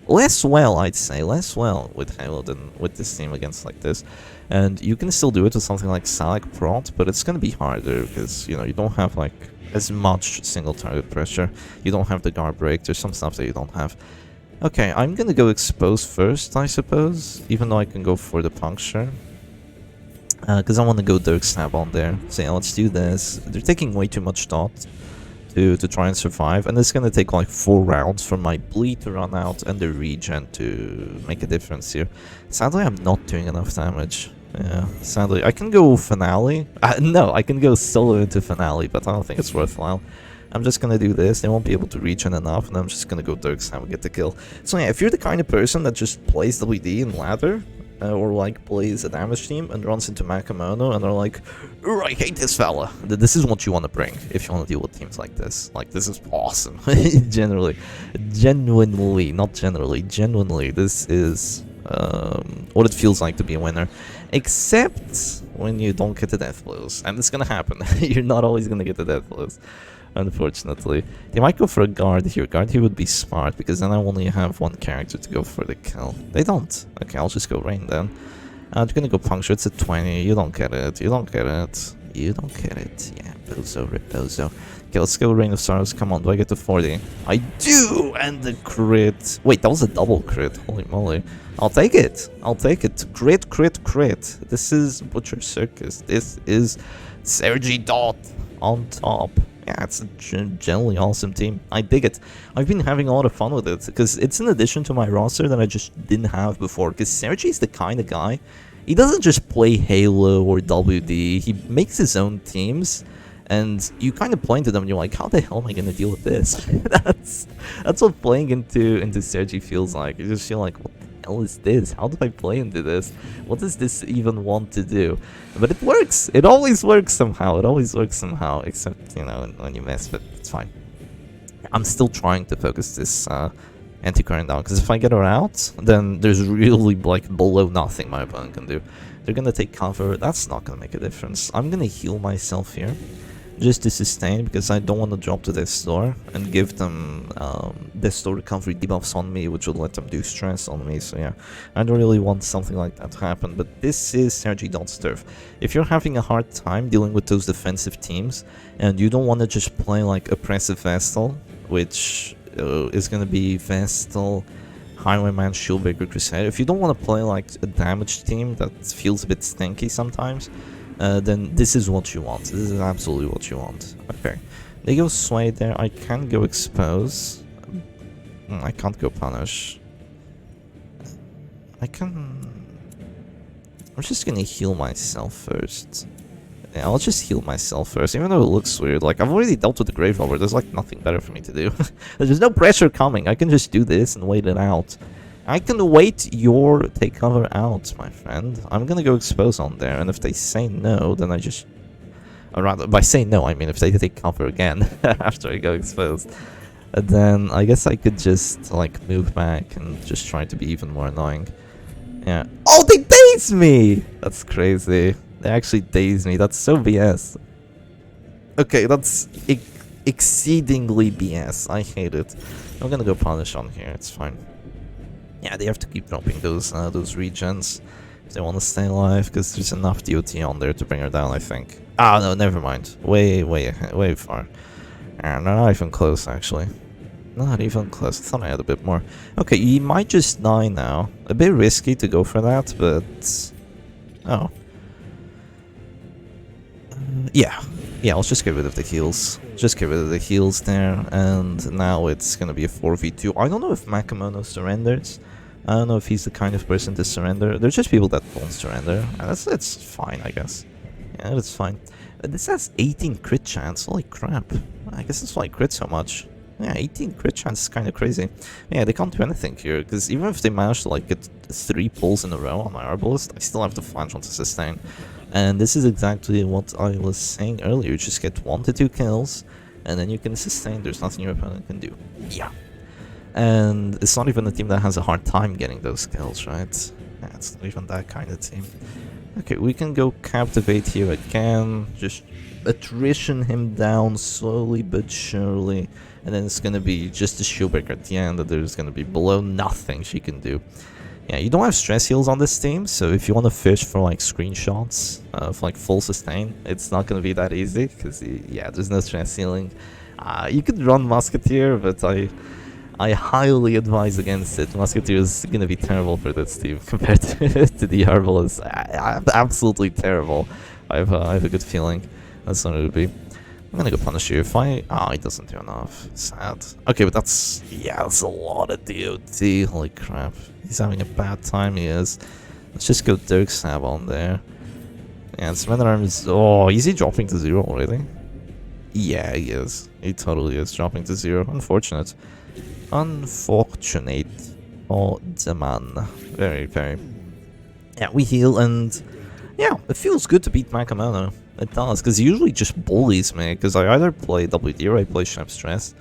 Less well, I'd say, less well with Halo than with this team against like this. And you can still do it with something like Scylaac Prot, but it's gonna be harder, because, you know, you don't have like as much single target pressure. You don't have the guard break. There's some stuff that you don't have. Okay, I'm gonna go expose first, I suppose, even though I can go for the puncture, because I want to go Dirk Stab on there. So yeah, let's do this. They're taking way too much thought to try and survive, and it's gonna take like 4 rounds for my bleed to run out and the regen to make a difference here. Sadly, I'm not doing enough damage. Yeah, sadly. I can go Finale. No, I can go solo into Finale, but I don't think it's worthwhile. I'm just gonna do this. They won't be able to regen enough, and I'm just gonna go Dirk Stab and get the kill. So yeah, if you're the kind of person that just plays WD in ladder, or like plays a damage team and runs into Makamono and they're like, "Oh, I hate this fella," this is what you want to bring if you want to deal with teams like this. Like, this is awesome. Genuinely, not generally, genuinely, this is what it feels like to be a winner. Except when you don't get the death blows, and it's gonna happen. You're not always gonna get the death blows, unfortunately. They might go for a guard here. Guard here would be smart, because then I only have one character to go for the kill. They don't. Okay, I'll just go Rain then. I'm gonna go Puncture. It's a 20. You don't get it. You don't get it. You don't get it. Yeah, Bozo, Riposo. Okay, let's go Rain of Sorrows. Come on, do I get to 40? I do! And the crit. Wait, that was a double crit. Holy moly. I'll take it. I'll take it. Crit, crit, crit. This is Butcher Circus. This is Serge Dot on top. Yeah, it's a generally awesome team. I dig it. I've been having a lot of fun with it, because it's an addition to my roster that I just didn't have before. Because Serge is the kind of guy, he doesn't just play Halo or WD, he makes his own teams, and you kind of play into them and you're like, how the hell am I going to deal with this? that's what playing into Serge feels like. You just feel like, what the hell is this? How do I play into this? What does this even want to do? But it works. It always works somehow. It always works somehow, except, you know, when you miss, but it's fine. I'm still trying to focus this Antiquarian down, because if I get her out, then there's really, like, below nothing my opponent can do. They're gonna take cover. That's not gonna make a difference. I'm gonna heal myself here, just to sustain, because I don't want to drop to their store and give them their store recovery debuffs on me, which would let them do stress on me. So yeah, I don't really want something like that to happen. But this is Serge.'s turf. If you're having a hard time dealing with those defensive teams, and you don't want to just play like Oppressive Vestal, which is going to be Vestal, Highwayman, Shieldbreaker, Crusader. If you don't want to play like a damage team that feels a bit stinky sometimes, then this is what you want. This is absolutely what you want. Okay, they go Sway there. I can go Expose. I can't go Punish. I'm just gonna heal myself first. Yeah, I'll just heal myself first, even though it looks weird. Like, I've already dealt with the Grave Robber. There's like nothing better for me to do. There's no pressure coming. I can just do this and wait it out. I can wait your take cover out, my friend. I'm gonna go Expose on there, and if they say no, then I just... Or rather, by saying no, I mean if they take cover again after I go Exposed. Then I guess I could just, like, move back and just try to be even more annoying. Yeah. Oh, they dazed me! That's crazy. They actually dazed me. That's so BS. Okay, that's exceedingly BS. I hate it. I'm gonna go Punish on here. It's fine. Yeah, they have to keep dropping those regens if they want to stay alive, because there's enough DOT on there to bring her down, I think. Ah, no, never mind. Way far. Not even close, actually. Not even close. I thought I had a bit more. Okay, he might just die now. A bit risky to go for that, but... Oh. Yeah, let's just get rid of the heals. Just get rid of the heals there, and now it's gonna be a 4v2. I don't know if Makamono surrenders. I don't know if he's the kind of person to surrender. There's just people that don't surrender. It's fine, I guess. Yeah, it's fine. This has 18 crit chance. Holy crap. I guess that's why I crit so much. Yeah, 18 crit chance is kind of crazy. Yeah, they can't do anything here, because even if they manage to like get 3 pulls in a row on my Arbalest, I still have to flange onto sustain. And this is exactly what I was saying earlier. Just get 1 to 2 kills, and then you can sustain. There's nothing your opponent can do. Yeah. And it's not even a team that has a hard time getting those kills, right? Yeah, it's not even that kind of team. Okay, we can go Captivate here again. Just attrition him down slowly but surely. And then it's gonna be just a Shieldbreaker at the end that there's gonna be below nothing she can do. Yeah, you don't have stress heals on this team, so if you want to fish for like screenshots of like full sustain, it's not gonna be that easy, because yeah, there's no stress healing. You could run Musketeer, but I highly advise against it. Musketeer is gonna be terrible for this team compared to the Arbalest. Absolutely terrible. I have a good feeling that's what it would be. I'm gonna go punish you if I... he doesn't do enough. Sad. Okay, but that's... yeah, that's a lot of DOT. Holy crap. He's having a bad time, he is. Let's just go Dirk Stab on there. And Man-at-Arms... oh, is he dropping to 0 already? Yeah, he is. He totally is dropping to 0. Unfortunate. Unfortunate for the man. Very, very... yeah, we heal and... yeah, it feels good to beat Makamono. It does, because he usually just bullies me, because I either play WD or I play Sharp Stress.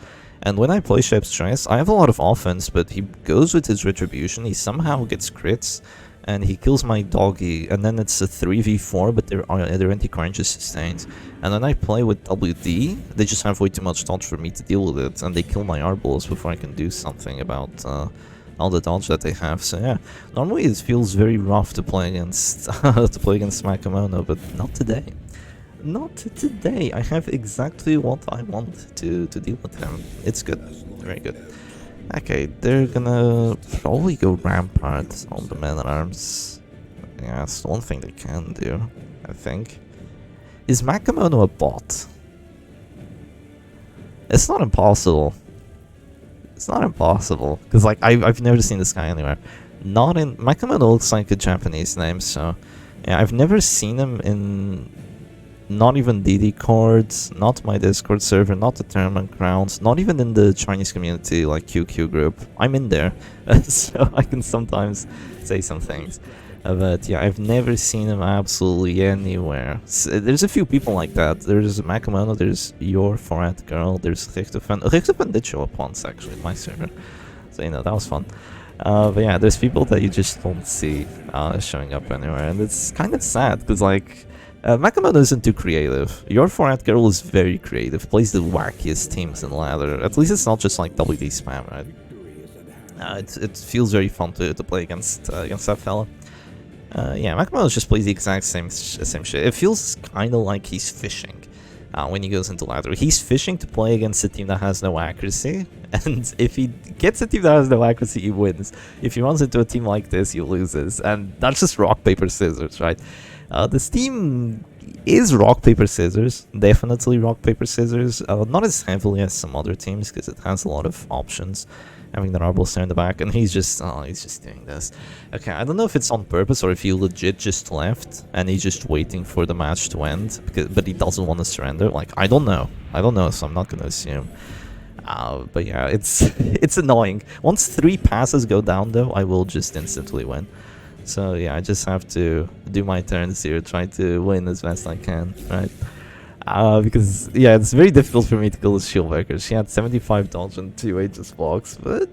And when I play Sharp Stress, I have a lot of offense, but he goes with his Retribution, he somehow gets crits, and he kills my doggy, and then it's a 3v4, but their Antiquarian just sustains. And when I play with WD, they just have way too much dodge for me to deal with it, and they kill my Arbalest before I can do something about all the dodge that they have. So yeah, normally it feels very rough to play against Makamono, but not today. Not today. I have exactly what I want to deal with him. It's good. Very good. Okay, they're gonna probably go Rampart on the Man-at-Arms. Yeah, that's the one thing they can do, I think. Is Makamono a bot? It's not impossible. It's not impossible. Because, like, I've never seen this guy anywhere. Not in... Makamono looks like a Japanese name, so... yeah, I've never seen him in... not even DD Chords, not my Discord server, not the Tournament Grounds, not even in the Chinese community like QQ group. I'm in there, so I can sometimes say some things. But yeah, I've never seen him absolutely anywhere. There's a few people like that. There's Makamono, there's Your Forehead Girl, there's Richtofen. Richtofen did show up once actually in my server, so you know, that was fun. But yeah, there's people that you just don't see showing up anywhere, and it's kind of sad, because like... Makamono isn't too creative. Your Forehead Girl is very creative, plays the wackiest teams in ladder. At least it's not just like WD spam, right? It feels very fun to play against that fella. Yeah, Makamono just plays the exact same shit. It feels kind of like he's fishing when he goes into ladder. He's fishing to play against a team that has no accuracy, and if he gets a team that has no accuracy, he wins. If he runs into a team like this, he loses, and that's just rock, paper, scissors, right? This team is rock, paper, scissors. Definitely rock, paper, scissors. Not as heavily as some other teams, because it has a lot of options. Having the Arbalest there in the back, and he's just doing this. Okay, I don't know if it's on purpose or if he legit just left and he's just waiting for the match to end, but he doesn't want to surrender. Like, I don't know, so I'm not gonna assume. But yeah, it's annoying. Once 3 passes go down, though, I will just instantly win. So yeah, I just have to do my turns here, try to win as best I can, right? Because yeah, it's very difficult for me to kill the Shieldbreaker. She had 75 dodge and 2 Aegis blocks, but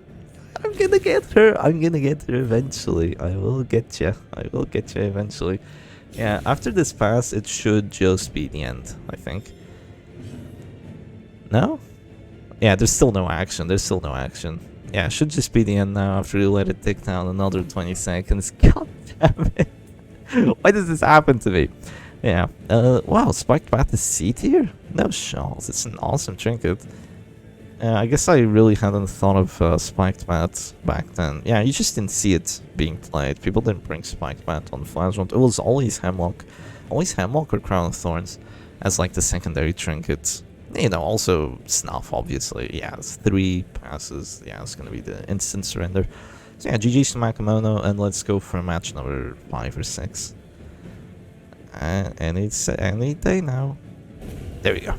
I'm gonna get her. I'm gonna get her eventually. I will get you. I will get you eventually. Yeah, after this pass, it should just be the end, I think. No? Yeah, there's still no action. There's still no action. Yeah, it should just be the end now after you let it tick down another 20 seconds. God damn it. Why does this happen to me? Yeah. Wow, Spiked Bat is C tier? No shells. It's an awesome trinket. I guess I really hadn't thought of Spiked Bat back then. Yeah, you just didn't see it being played. People didn't bring Spiked Bat on Flash Round. It was always Hemlock. Always Hemlock or Crown of Thorns as like the secondary trinket. You know, also Snuff, obviously. Yeah, it's 3 passes. Yeah, it's gonna be the instant surrender. So yeah, GG's to Makamono, and let's go for match number 5 or 6. Any day now. There we go.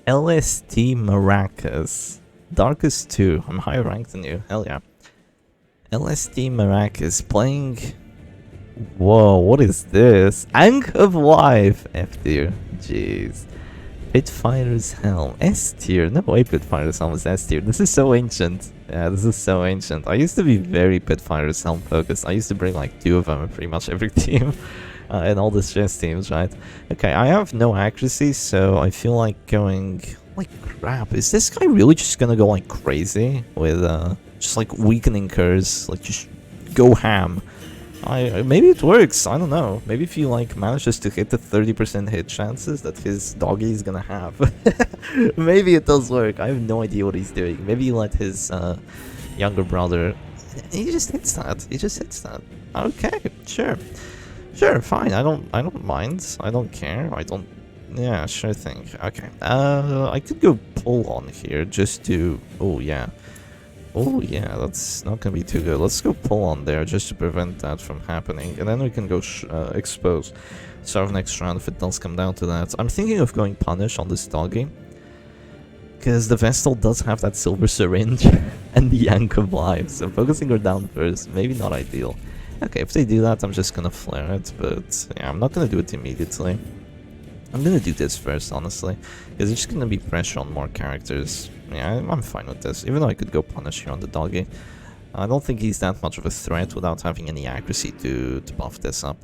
LST Maracas. Darkest 2. I'm higher ranked than you. Hell yeah. LST Maracas playing... Whoa, what is this? Ank of Life. F tier. Jeez. Pitfighter's Helm. S tier. No way Pitfighter's Helm is S tier. This is so ancient. Yeah, this is so ancient. I used to be very Pitfighter's Helm focused. I used to bring like 2 of them in pretty much every team. And all the stress teams, right? Okay, I have no accuracy, so I feel like going... Like, crap. Is this guy really just gonna go like crazy? With just like weakening curse? Like, just go ham. Maybe it works, I don't know. Maybe if he like manages to hit the 30% hit chances that his doggy is gonna have. Maybe it does work. I have no idea what he's doing. Maybe he let his younger brother... He just hits that. He just hits that. Okay, sure. Sure, fine. I don't mind. I don't care. I don't... Yeah, sure thing. Okay. I could go pull on here just to... Oh, yeah. Oh yeah, that's not gonna be too good. Let's go pull on there just to prevent that from happening, and then we can go expose. Serve next round if it does come down to that. I'm thinking of going punish on this doggy, because the Vestal does have that silver syringe and the yank of lives, so focusing her down first, maybe not ideal. Okay, if they do that, I'm just gonna flare it, but yeah, I'm not gonna do it immediately. I'm gonna do this first, honestly, because there's just gonna be pressure on more characters. Yeah, I'm fine with this, even though I could go punish here on the doggy. I don't think he's that much of a threat without having any accuracy to buff this up.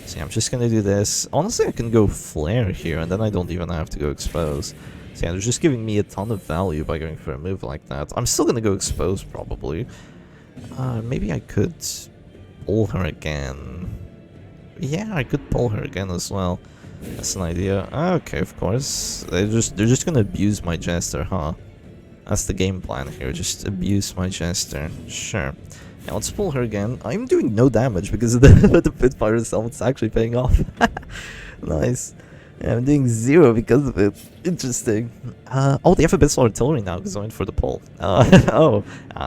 So yeah, I'm just gonna do this. Honestly, I can go flare here, and then I don't even have to go expose. So yeah, they're just giving me a ton of value by going for a move like that. I'm still gonna go expose, probably. Maybe I could pull her again. Yeah, I could pull her again as well. That's an idea. Okay, of course. They're just gonna abuse my Jester, huh? That's the game plan here, just abuse my Jester. Sure. Now let's pull her again. I'm doing no damage because of the Pitfighter's Helm. It's actually paying off. Nice. Yeah, I'm doing 0 because of it. Interesting. Oh, they have Abyssal Artillery now because I went for the pull. Oh.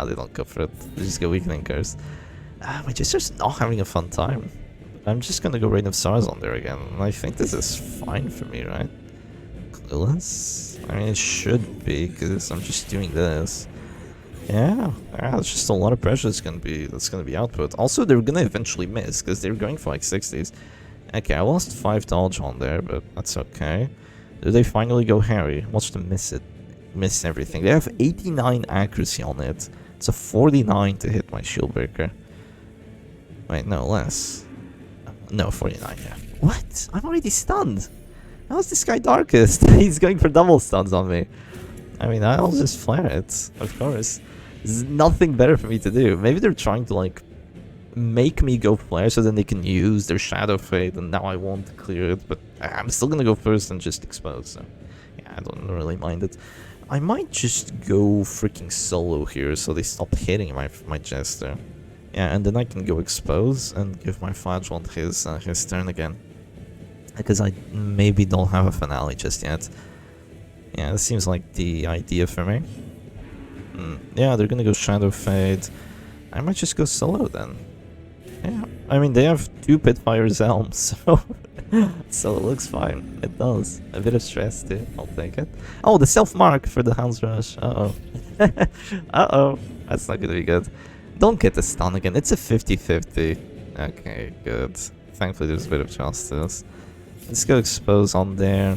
They don't go for it. They just go Weakening Curse. My Jester's not having a fun time. I'm just gonna go Reign of Stars on there again. And I think this is fine for me, right? Clueless? I mean, it should be, because I'm just doing this. Yeah, it's just a lot of pressure that's gonna be output. Also, they're gonna eventually miss, because they're going for like 60s. Okay, I lost 5 dodge on there, but that's okay. Do they finally go Harry? Watch them miss it. Miss everything. They have 89 accuracy on it. It's a 49 to hit my Shieldbreaker. Wait, no, less. No, 49, yeah. What? I'm already stunned. How's this guy Darkest? He's going for double stuns on me. I mean, I'll just flare it, of course. There's nothing better for me to do. Maybe they're trying to, like, make me go flare so then they can use their Shadow Fade and now I won't clear it. But I'm still gonna go first and just expose, so... Yeah, I don't really mind it. I might just go freaking solo here so they stop hitting my Jester. Yeah, and then I can go expose and give my Flagellant his turn again. Because I maybe don't have a finale just yet. Yeah, this seems like the idea for me. Yeah, they're gonna go Shadow Fade. I might just go solo then. Yeah, I mean, they have 2 Pitfighter's Helms, so... so it looks fine. It does. A bit of stress too, I'll take it. Oh, the self-mark for the Hound's Rush. Uh-oh. Uh-oh. That's not gonna be good. Don't get the stun again. It's a 50-50. Okay, good. Thankfully there's a bit of justice. Let's go expose on there.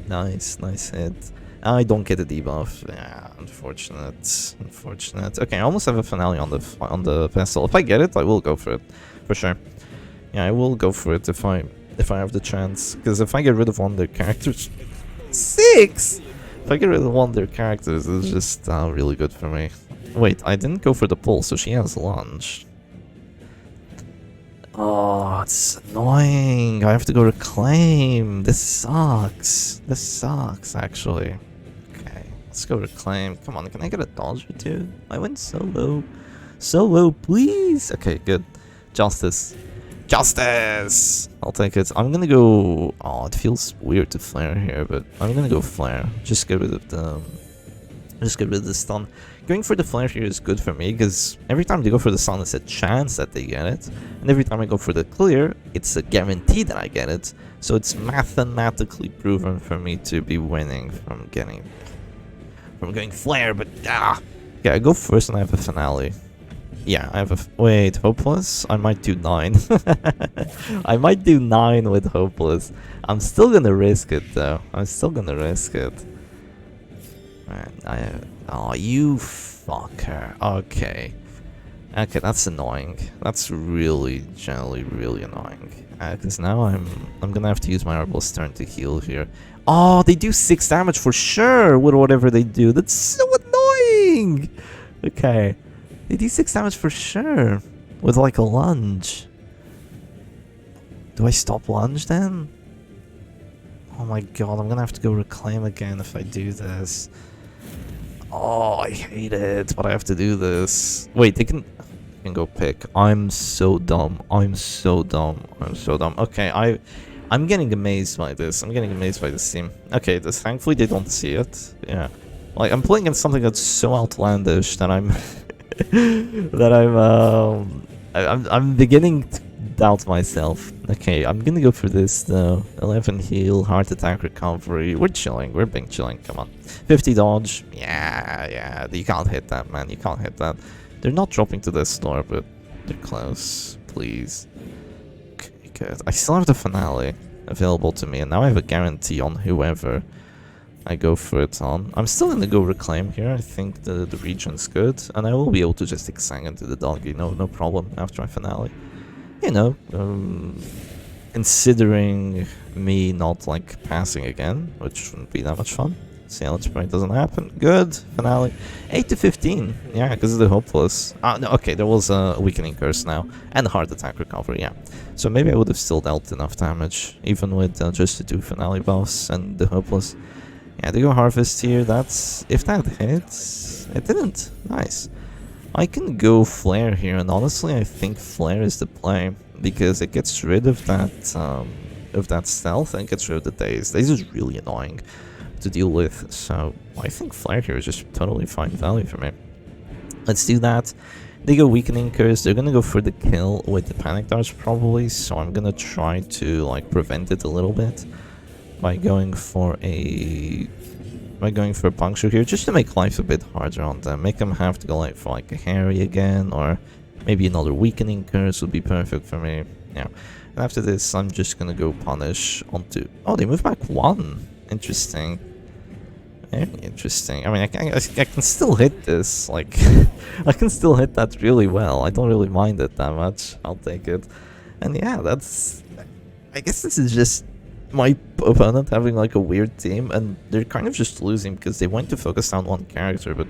Nice, nice hit. I don't get a debuff. Yeah, unfortunate. Unfortunate. Okay, I almost have a finale on the Vestal. If I get it, I will go for it. For sure. Yeah, I will go for it if I have the chance. Because if I get rid of one of their characters... 6! If I get rid of one of their characters, it's just really good for me. Wait, I didn't go for the pull, so she has lunge. Oh, it's annoying. I have to go reclaim. This sucks. This sucks, actually. Okay, let's go reclaim. Come on, can I get a dodge or 2? I went solo. Solo, please. Okay, good. Justice. Justice! I'll take it. I'm gonna go... Oh, it feels weird to flare here, but I'm gonna go flare. Just get rid of the... Just get rid of the stun. Going for the flare here is good for me, because every time they go for the stun, it's a chance that they get it. And every time I go for the clear, it's a guarantee that I get it. So it's mathematically proven for me to be winning from going flare, but... Okay, I go first and I have a finale. yeah, I have a... Wait, Hopeless? I might do 9. I might do 9 with Hopeless. I'm still gonna risk it, though. I'm still gonna risk it. Man, oh, you fucker. Okay. Okay, that's annoying. That's really, generally, really annoying. Because now I'm gonna have to use my Arbalest turn to heal here. Oh, they do 6 damage for sure with whatever they do. That's so annoying! Okay. They do 6 damage for sure. With like a lunge. Do I stop lunge then? Oh my god, I'm gonna have to go reclaim again if I do this. Oh, I hate it, but I have to do this. Wait, they can go pick. I'm so dumb. I'm so dumb. I'm so dumb. Okay, I'm getting amazed by this. I'm getting amazed by this team. Okay, thankfully they don't see it. Yeah. Like, I'm playing against something that's so outlandish that I'm I'm beginning to doubt myself. Okay, I'm gonna go for this though. 11 heal, heart attack recovery. We're chilling. We're being chilling. Come on. 50 dodge. Yeah. You can't hit that, man. You can't hit that. They're not dropping to this door, but they're close. Please. Okay, good. I still have the finale available to me, and now I have a guarantee on whoever I go for it on. I'm still gonna go reclaim here. I think the region's good, and I will be able to just exang into the doggy. No problem after my finale. You know, considering me not like passing again, which wouldn't be that much fun. Silence Sprite doesn't happen. Good. Finale. 8 to 15. Yeah, because of the Hopeless. No, okay, there was a Weakening Curse now. And a Heart Attack Recovery, yeah. So maybe I would have still dealt enough damage, even with just the 2 Finale buffs and the Hopeless. Yeah, they go Harvest here. That's... If that hits... It didn't. Nice. I can go Flare here, and honestly, I think Flare is the play. Because it gets rid of that stealth and gets rid of the Daze. Daze is really annoying to deal with, so I think Flare here is just totally fine value for me. Let's do that. They go Weakening Curse. They're gonna go for the kill with the Panic Darts probably, so I'm gonna try to like prevent it a little bit by going for a Puncture here, just to make life a bit harder on them. Make them have to go like for like a Harry again, or maybe another Weakening Curse would be perfect for me. Yeah. And after this, I'm just gonna go Punish onto... Oh, they move back 1. Interesting. Very interesting. I mean, I can still hit this, like, I can still hit that really well. I don't really mind it that much. I'll take it. And yeah, that's... I guess this is just my opponent having, like, a weird team, and they're kind of just losing because they went to focus down one character, but...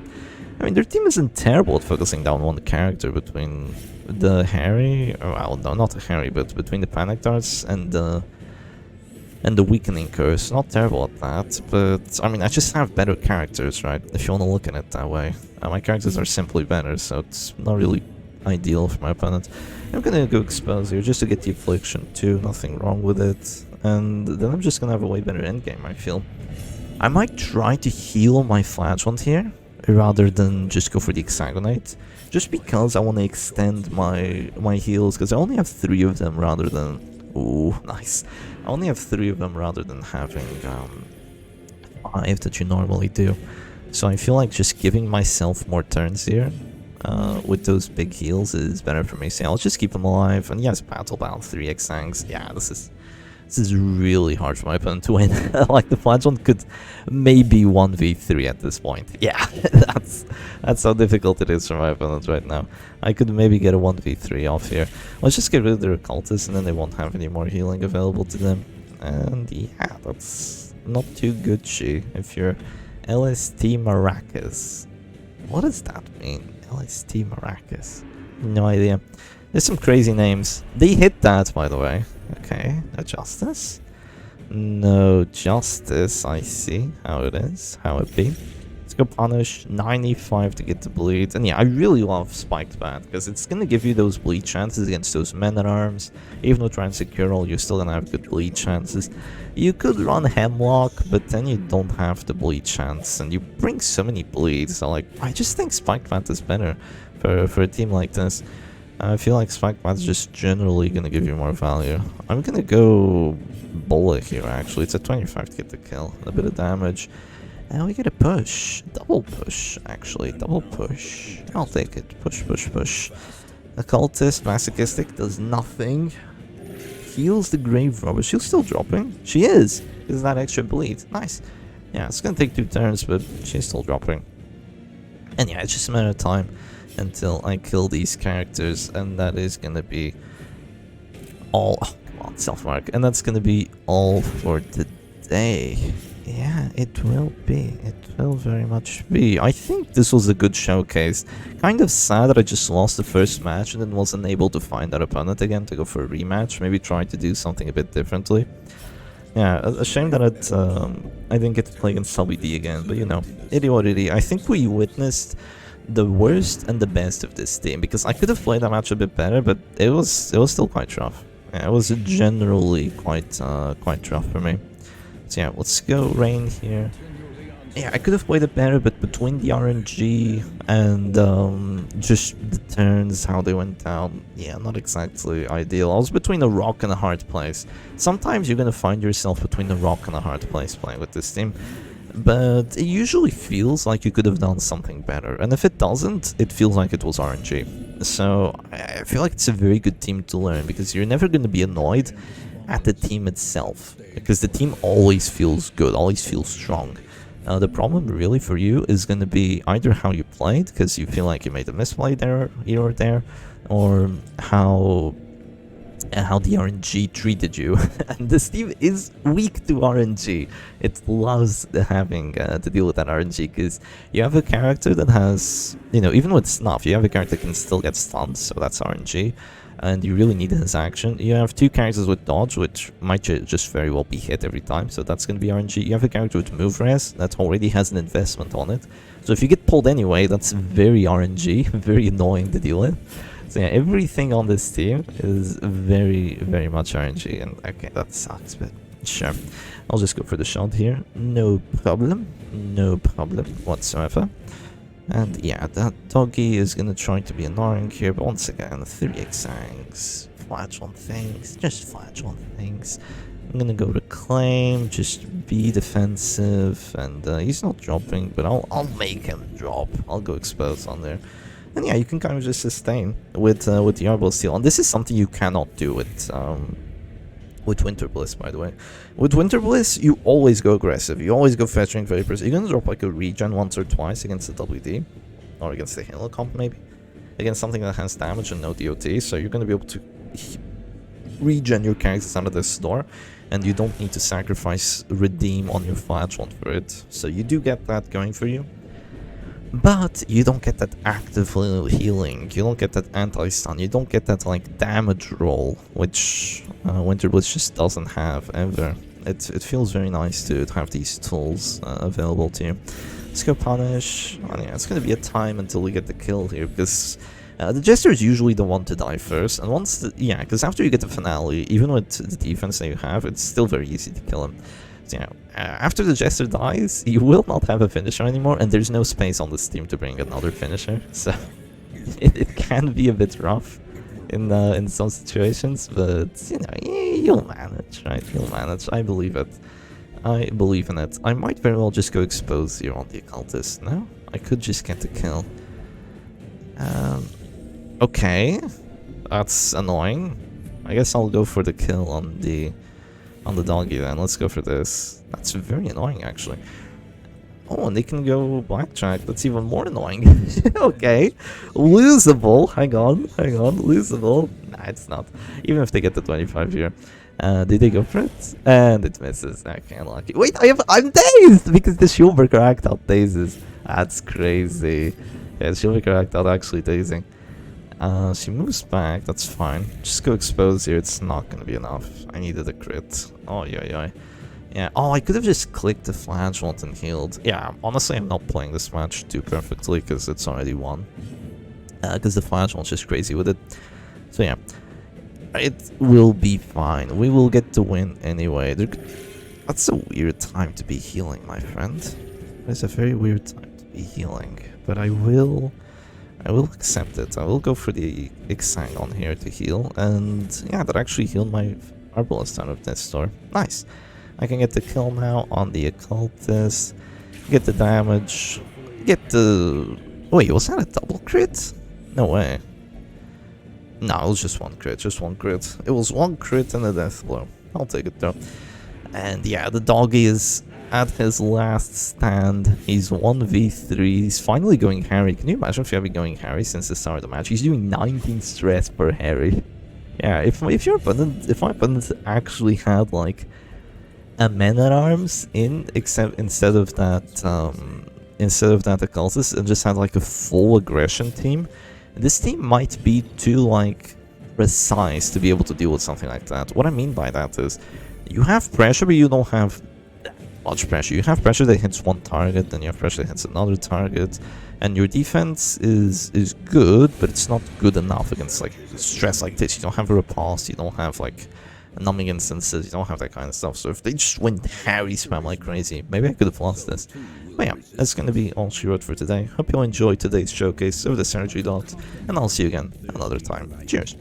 I mean, their team isn't terrible at focusing down one character between the Harry... Well, no, not the Harry, but between the Panic Darts and the Weakening Curse. Not terrible at that, but I mean, I just have better characters, right? If you want to look at it that way. My characters are simply better, so it's not really ideal for my opponent. I'm gonna go Expose here just to get the Affliction too, nothing wrong with it. And then I'm just gonna have a way better endgame, I feel. I might try to heal my Flagellant here, rather than just go for the Hexagonate. Just because I want to extend my heals, because I only have 3 of them rather than... Ooh, nice. I only have 3 of them rather than having 5 that you normally do. So I feel like just giving myself more turns here with those big heals is better for me. So yeah, I'll just keep them alive. And yes, Battle Bound, 3 Exangs. Yeah, this is really hard for my opponent to win. Like, the Flagellant could maybe 1v3 at this point. Yeah, that's how difficult it is for my opponent right now. I could maybe get a 1v3 off here. Let's just get rid of their Occultist, and then they won't have any more healing available to them. And yeah, that's not too good, if you're LST Maracas. What does that mean? LST Maracas? No idea. There's some crazy names. They hit that, by the way. Okay, no Justice. No Justice, I see how it is, how it be. Let's go Punish, 95 to get the bleed. And yeah, I really love Spiked Bat, because it's going to give you those bleed chances against those Men-at-Arms. Even with Transecurial, you're still going to have good bleed chances. You could run Hemlock, but then you don't have the bleed chance, and you bring so many bleeds. So like, I just think Spiked Bat is better for a team like this. I feel like Spike Bat is just generally going to give you more value. I'm going to go Bullet here, actually. It's a 25 to get the kill. A bit of damage. And we get a push. Double push, actually. Double push. I'll take it. Push, push, push. Occultist, Masochistic does nothing. Heals the Grave Robber. She's still dropping. She is. Is that extra bleed? Nice. Yeah, it's gonna take 2 turns, but she's still dropping. And yeah, it's just a matter of time until I kill these characters, and that is gonna be all. Oh, come on, self-mark. And that's gonna be all for today. Yeah, it will be. It will very much be. I think this was a good showcase. Kind of sad that I just lost the first match and then wasn't able to find that opponent again to go for a rematch. Maybe try to do something a bit differently. Yeah, a shame that I didn't get to play against LBD again, but you know, it is what it is. I think we witnessed the worst and the best of this team, because I could have played that match a bit better, but it was still quite rough. Yeah, it was generally quite rough for me. So yeah, let's go Rain here. Yeah, I could have played it better, but between the RNG and just the turns, how they went down, yeah, not exactly ideal. I was between a rock and a hard place. Sometimes you're gonna find yourself between a rock and a hard place playing with this team, but it usually feels like you could have done something better, and if it doesn't, it feels like it was RNG. So I feel like it's a very good team to learn, because you're never gonna be annoyed at the team itself, because the team always feels good, always feels strong. The problem really for you is going to be either how you played, because you feel like you made a misplay there, here or there, or how the RNG treated you. And this team is weak to RNG. It loves having to deal with that RNG, because you have a character that has, you know, even with snuff, you have a character that can still get stunned, so that's RNG. And you really need his action. You have 2 characters with dodge, which might just very well be hit every time, so that's going to be RNG. You have a character with move res that already has an investment on it, so if you get pulled anyway, that's very RNG, very annoying to deal with. So yeah, everything on this team is very, very much RNG, and okay, that sucks, but sure. I'll just go for the shot here, no problem whatsoever. And yeah, that doggy is gonna try to be annoying here, but once again, 3 Xangs, flash on things, just flash on things. I'm gonna go reclaim, just be defensive, and he's not dropping, but I'll make him drop. I'll go expose on there. And yeah, you can kind of just sustain with the Arbalest Steel, and this is something you cannot do with Winter Bliss, by the way. With Winter Bliss, you always go aggressive. You always go fetching Vapors. You're gonna drop like a regen once or twice against the WD, or against the Halo comp maybe, against something that has damage and no DOT. So you're gonna be able to regen your characters out of this store, and you don't need to sacrifice redeem on your flash one for it. So you do get that going for you. But you don't get that active healing, you don't get that anti-stun, you don't get that like damage roll, which Winter Bliss just doesn't have ever. It feels very nice to have these tools available to you. Let's go punish. Oh, yeah, it's gonna be a time until we get the kill here, because the Jester is usually the one to die first, and once yeah, because after you get the finale, even with the defense that you have, it's still very easy to kill him. You know, after the Jester dies, you will not have a finisher anymore, and there's no space on this team to bring another finisher, so it can be a bit rough in some situations, but you know, you'll manage, right? You'll manage. I believe it. I believe in it. I might very well just go expose here on the Occultist. No, I could just get the kill. Okay, that's annoying. I guess I'll go for the kill on the doggy then. Let's go for this. That's very annoying actually. Oh, and they can go blackjack. That's even more annoying. Okay, losable. Hang on, losable. Nah, it's not. Even if they get the 25 here. Did they go for it? And it misses. Okay, unlucky. Wait, I'm dazed because the Shieldbreaker act out dazes. That's crazy. Yeah, the Shieldbreaker act out actually dazing. She moves back, that's fine. Just go expose here, it's not gonna be enough. I needed a crit. Oh, yeah. Yeah, oh, I could have just clicked the flash once and healed. Yeah, honestly, I'm not playing this match too perfectly because it's already won. Because the flash one's just crazy with it. So yeah, it will be fine. We will get the win anyway. That's a weird time to be healing, my friend. It's a very weird time to be healing. But I will accept it. I will go for the Xang on here to heal, and yeah, that actually healed my Arbalest out of this store. Nice. I can get the kill now on the Occultist. get the damage, get the... Wait, was that a double crit? No way. No, it was just one crit, It was one crit and a death blow. I'll take it though. And yeah, the doggy is at his last stand. He's 1v3. He's finally going Harry. Can you imagine if you have been going Harry since the start of the match? He's doing 19 stress per Harry. Yeah, if my opponent actually had like a man-at-arms in, instead of that occultist, and just had like a full aggression team, this team might be too like precise to be able to deal with something like that. What I mean by that is, you have pressure, but you don't have much pressure. You have pressure that hits one target, then you have pressure that hits another target, and your defense is good, but it's not good enough against like stress like this. You don't have a riposte, you don't have like numbing instances, you don't have that kind of stuff. So if they just went Harry spam like crazy, maybe I could have lost this. But yeah, that's gonna be all she wrote for today. Hope you enjoyed today's showcase of the Serge, and I'll see you again another time. Cheers.